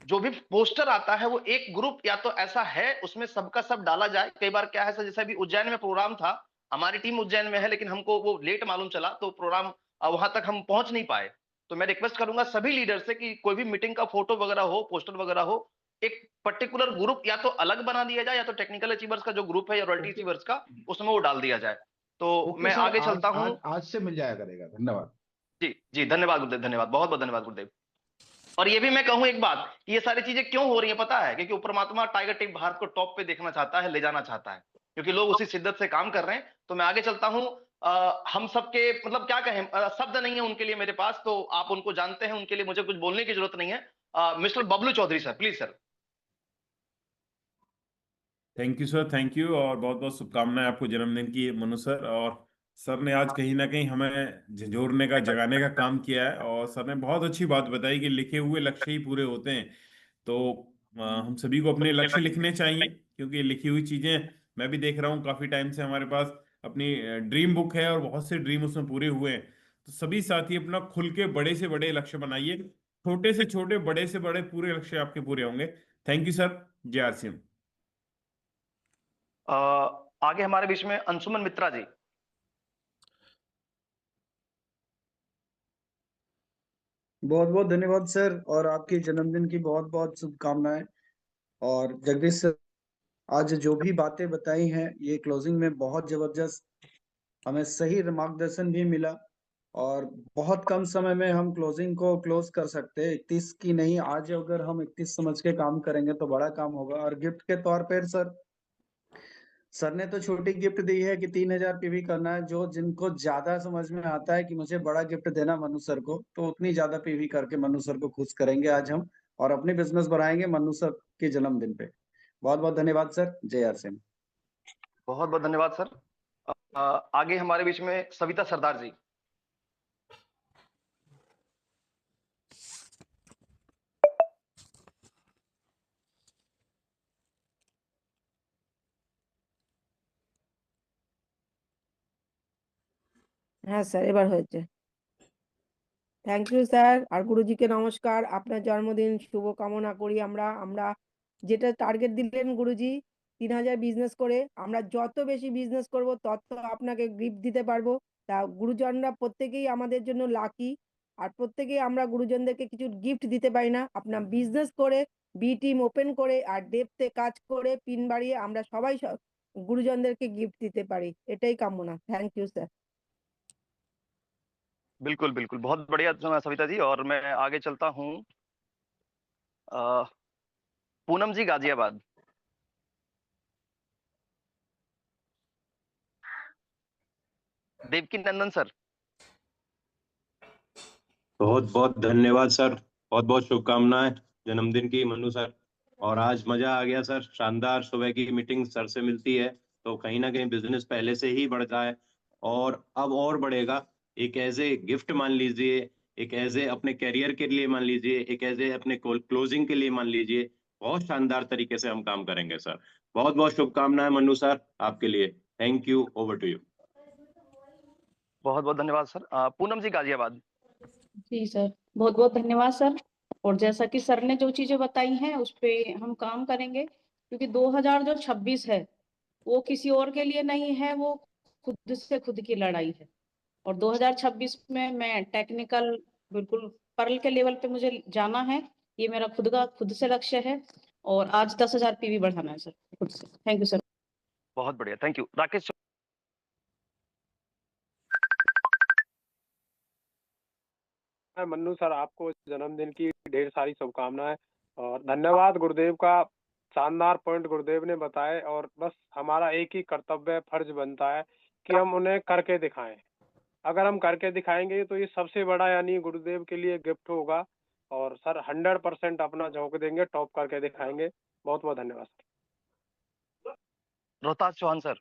जो भी पोस्टर आता है, वो एक ग्रुप या तो ऐसा है उसमें सबका सब डाला जाए। कई बार क्या है सर, जैसे अभी उज्जैन में प्रोग्राम था, हमारी टीम उज्जैन में है लेकिन हमको वो लेट मालूम चला, तो प्रोग्राम वहां तक हम पहुंच नहीं पाए। तो मैं रिक्वेस्ट करूंगा सभी लीडर से कि कोई भी मीटिंग का फोटो वगैरह हो, पोस्टर वगैरह हो, एक पर्टिकुलर ग्रुप या तो अलग बना दिया जाए, या तो टेक्निकल अचीवर्स का जो ग्रुप है या रॉयल्टी अचीवर्स का, उसमें वो डाल दिया जाए। तो ओके मैं सर, आगे आज चलता हूँ। आज से मिल जाया करेगा। धन्यवाद जी जी, धन्यवाद गुरुदेव, धन्यवाद, बहुत बहुत धन्यवाद गुरुदेव। और ये भी मैं कहूं एक बात, कि ये सारी चीजें क्यों हो रही है पता है, क्योंकि परमात्मा टाइगर टीम भारत को टॉप पे देखना चाहता है, ले जाना चाहता है, क्योंकि लोग उसी शिद्दत से काम कर रहे हैं। तो मैं आगे चलता हूं। हम सबके मतलब क्या कहें, शब्द नहीं है उनके लिए मेरे पास, तो आप उनको जानते हैं, उनके लिए मुझे कुछ बोलने की जरूरत नहीं है। Mister Bablu Chaudhary sir, please sir. Thank you sir, thank you, और बहुत बहुत शुभकामनाएं आपको जन्मदिन की मनु सर। और सर ने आज कहीं ना कहीं हमें झंझोरने का, जगाने का काम किया है, और सर ने बहुत अच्छी बात बताई कि लिखे हुए लक्ष्य ही पूरे होते हैं। तो हम सभी को अपने लक्ष्य लिखने चाहिए, क्योंकि लिखी हुई चीजें मैं भी देख रहा हूँ काफी टाइम से हमारे पास अपनी ड्रीम बुक है और बहुत से ड्रीम उसमें पूरे हुए हैं। तो सभी साथी अपना खुल के बड़े से बड़े लक्ष्य बनाइए, छोटे से छोटे, बड़े से बड़े, पूरे लक्ष्य आपके पूरे होंगे। थैंक यू सर, जय आर सी एम। आगे हमारे बीच में अंशुमन मित्रा जी। बहुत बहुत धन्यवाद सर, और आपके जन्मदिन की बहुत बहुत शुभकामनाएं। और जगदीश सर, आज जो भी बातें बताई हैं ये क्लोजिंग में बहुत जबरदस्त, हमें सही मार्गदर्शन भी मिला। और बहुत कम समय में हम क्लोजिंग को क्लोज कर सकते हैं, 31 की नहीं, आज अगर हम 31 समझ के काम करेंगे तो बड़ा काम होगा। और गिफ्ट के तौर पर सर ने तो छोटी गिफ्ट दी है कि 3000 पीवी करना है। जो जिनको ज्यादा समझ में आता है कि मुझे बड़ा गिफ्ट देना मनु सर को, तो उतनी ज्यादा पीवी करके मनु सर को खुश करेंगे आज हम, और अपनी बिजनेस बढ़ाएंगे मनु सर के जन्मदिन पे। बहुत बहुत धन्यवाद सर, जय आर सिंह। बहुत बहुत धन्यवाद सर। आगे हमारे बीच में सविता सरदार जी। হ্যাঁ স্যার, এবার হয়েছে। থ্যাংক ইউ স্যার, আর গুরুজিকে নমস্কার। আপনার জন্মদিন শুভ কামনা করি আমরা। আমরা যেটা টার্গেট দিলেন গুরুজি, 3000 বিজনেস করে, আমরা যত বেশি বিজনেস করব তত আপনাকে গিফট দিতে পারবো। তা গুরুজনরা প্রত্যেকেই আমাদের জন্য লাকি, আর প্রত্যেকেই আমরা গুরুজনদেরকে কিছু গিফট দিতে পারি না। আপনার বিজনেস করে, বি টিম ওপেন করে, আর ডেপথে কাজ করে, পিন বাড়িয়ে আমরা সবাই গুরুজনদেরকে গিফট দিতে পারি, এটাই কামনা। Thank you sir. बिल्कुल बिल्कुल, बहुत बढ़िया सविता जी। और मैं आगे चलता हूँ। पूनम जी गाजियाबाद। देवकी नंदन सर। बहुत बहुत धन्यवाद सर, बहुत बहुत शुभकामनाएं जन्मदिन की मनु सर। और आज मजा आ गया सर, शानदार। सुबह की मीटिंग सर से मिलती है तो कहीं ना कहीं बिजनेस पहले से ही बढ़ रहा है और अब और बढ़ेगा। एक एज ए गिफ्ट मान लीजिए, एक एज ए अपने करियर के लिए मान लीजिए, एक एज ए अपने क्लोजिंग के लिए मान लीजिए। बहुत शानदार तरीके से हम काम करेंगे सर। बहुत बहुत शुभकामनाएं मन्नू सर आपके लिए। Thank you, over to you. बहुत बहुत धन्यवाद सर। पूनम जी गाजियाबाद। जी सर, बहुत बहुत धन्यवाद सर। और जैसा कि सर ने जो चीजें बताई हैं उस पे हम काम करेंगे, क्योंकि 2026 है वो किसी और के लिए नहीं है, वो खुद से खुद की लड़ाई है। और 2026 में मैं टेक्निकल बिल्कुल पर्ल के लेवल पे मुझे जाना है, ये मेरा खुद से लक्ष्य है। और आज 10,000 पीवी बढ़ाना है सर खुद से। Thank you sir. बहुत बढ़िया, thank you. Rakesh. Mannu sir, आपको जन्मदिन की ढेर सारी शुभकामनाएं और धन्यवाद। गुरुदेव का शानदार पॉइंट गुरुदेव ने बताए, और बस हमारा एक ही कर्तव्य फर्ज बनता है कि हम उन्हें करके दिखाएं। अगर हम करके दिखाएंगे तो ये सबसे बड़ा यानी गुरुदेव के लिए गिफ्ट होगा। और सर 100% अपना झोंक देंगे, टॉप करके दिखाएंगे। बहुत बहुत धन्यवाद sir. Rohtas Chauhan sir.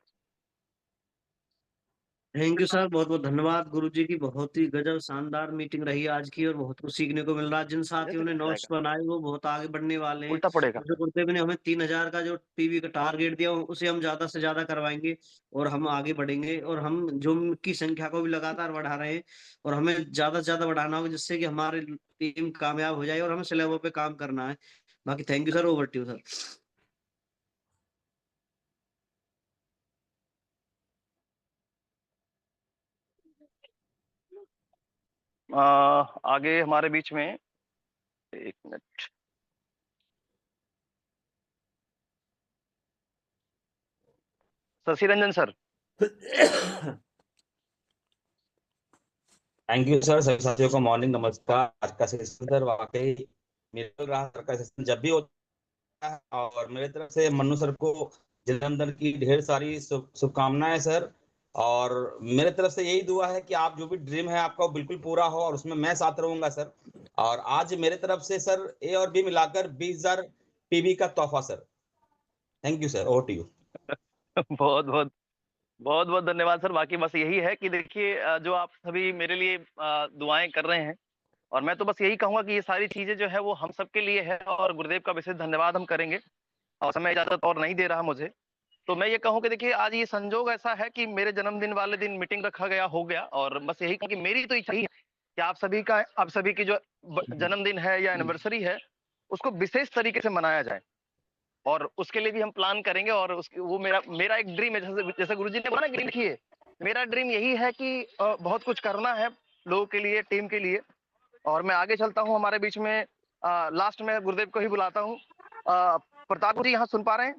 Thank you sir, बहुत बहुत धन्यवाद। गुरुजी की बहुत ही गजब शानदार मीटिंग रही आज की, और बहुत कुछ सीखने को मिल रहा है। जिन साथियों ने नोट्स बनाए वो बहुत आगे बढ़ने वाले हैं। उल्टा पड़ेगा। जो गुरुदेव ने हमें 3,000 का जो पीवी का टारगेट दिया उसे हम ज्यादा से ज्यादा करवाएंगे और हम आगे बढ़ेंगे। और हम जो की संख्या को भी लगातार बढ़ा रहे हैं, और हमें ज्यादा से ज्यादा बढ़ाना होगा जिससे कि हमारी टीम कामयाब हो जाए, और हमें स्लैबों पे काम करना है। बाकी thank you sir, over to you sir. आगे हमारे बीच में, एक minute, Shashi Ranjan sir. Thank you sir. सभी साथियों को मॉर्निंग नमस्कार। आज का सेशन सर वाकई मिल रहा सर का सेशन जब भी होता है, और मेरे तरफ से मन्नू सर को जन्मदिन की ढेर सारी शुभकामनाएं सर। और मेरे तरफ से यही दुआ है कि आप जो भी ड्रीम है आपका वो बिल्कुल पूरा हो, और उसमें मैं साथ रहूंगा सर। और आज मेरे तरफ से सर ए और बी मिलाकर 20,000 पीवी का तोहफा sir. Thank you sir, over to you. बहुत बहुत बहुत बहुत धन्यवाद सर। बाकी बस यही है कि देखिए, जो आप सभी मेरे लिए दुआएं कर रहे हैं, और मैं तो बस यही कहूंगा कि ये सारी चीजें जो है वो हम सबके लिए है, और गुरुदेव का विशेष धन्यवाद हम करेंगे। और समय इजाजत और नहीं दे रहा मुझे, तो मैं ये कहूँ कि देखिए, आज ये संजोग ऐसा है कि मेरे जन्मदिन वाले दिन मीटिंग रखा गया, हो गया। और बस यही कहूँ कि मेरी तो इच्छा ही है कि आप सभी की जो जन्मदिन है या एनिवर्सरी है उसको विशेष तरीके से मनाया जाए, और उसके लिए भी हम प्लान करेंगे। और वो मेरा एक ड्रीम है, जैसे गुरुजी ने बोला ना, ड्रीम लिखिए। मेरा ड्रीम यही है कि बहुत कुछ करना है लोगों के लिए, टीम के लिए। और मैं आगे चलता हूँ, हमारे बीच में लास्ट में गुरुदेव को ही बुलाता हूँ। प्रताप जी यहाँ सुन पा रहे हैं?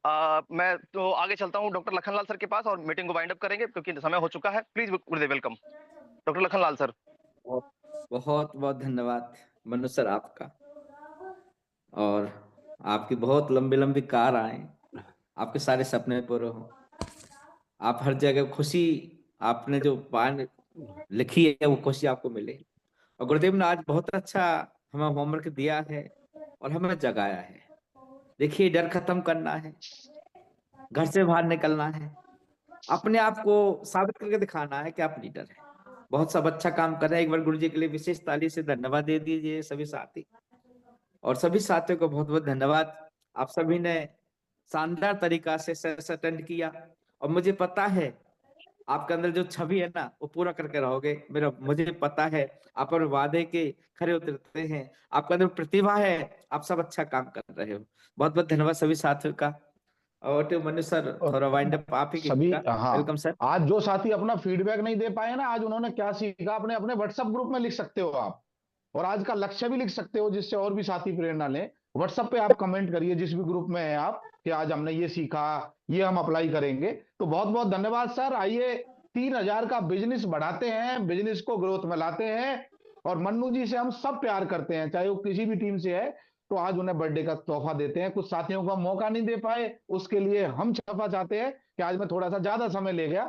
मैं तो आगे चलता हूँ डॉक्टर लखनलाल सर के पास, और मीटिंग को वाइंड अप करेंगे क्योंकि समय हो चुका है। Please Gurudev, welcome doctor Lakhanlal sir. बहुत बहुत धन्यवाद मनु सर आपका, और आपकी बहुत लंबी लंबी कार आए, आपके सारे सपने पूरे हों। आप हर जगह खुशी, आपने जो पान लिखी है वो खुशी आपको मिले। और गुरुदेव ने आज बहुत अच्छा हमें होमवर्क दिया है और हमें जगाया है। देखिए, डर खत्म करना है, घर से बाहर निकलना है, अपने आप को साबित करके दिखाना है कि आप लीडर हैं। बहुत सब अच्छा काम कर रहे हैं। एक बार गुरुजी के लिए विशेष ताली से धन्यवाद दे दीजिए सभी साथी। और सभी साथियों को बहुत बहुत धन्यवाद। आप सभी ने शानदार तरीका से सेशन अटेंड किया, और मुझे पता है आपके अंदर जो छवि है ना वो पूरा करके रहोगे। मुझे पता है आप और वादे के खरे उतरते हैं, आपके अंदर प्रतिभा है, आप सब अच्छा काम कर रहे हो। बहुत बहुत धन्यवाद सभी साथियों का। और तो मनु सर, थोड़ा वाइंड अप आप ही सभी, हाँ, वेलकम सर। आज जो साथी अपना फीडबैक नहीं दे पाए ना, आज उन्होंने क्या सीखा अपने अपने व्हाट्सएप ग्रुप में लिख सकते हो आप, और आज का लक्ष्य भी लिख सकते हो, जिससे और भी साथी प्रेरणा लें। व्हाट्सएप पे आप कमेंट करिए जिस भी ग्रुप में है आप, कि आज हमने ये सीखा, ये हम अप्लाई करेंगे। तो बहुत बहुत धन्यवाद सर। आइए 3,000 का बिजनेस बढ़ाते हैं, बिजनेस को ग्रोथ में लाते हैं। और मन्नू जी से हम सब प्यार करते हैं, चाहे वो किसी भी टीम से है, तो आज उन्हें बर्थडे का तोहफा देते हैं। कुछ साथियों को मौका नहीं दे पाए, उसके लिए हम क्षमा चाहते हैं कि आज मैं थोड़ा सा ज्यादा समय ले गया।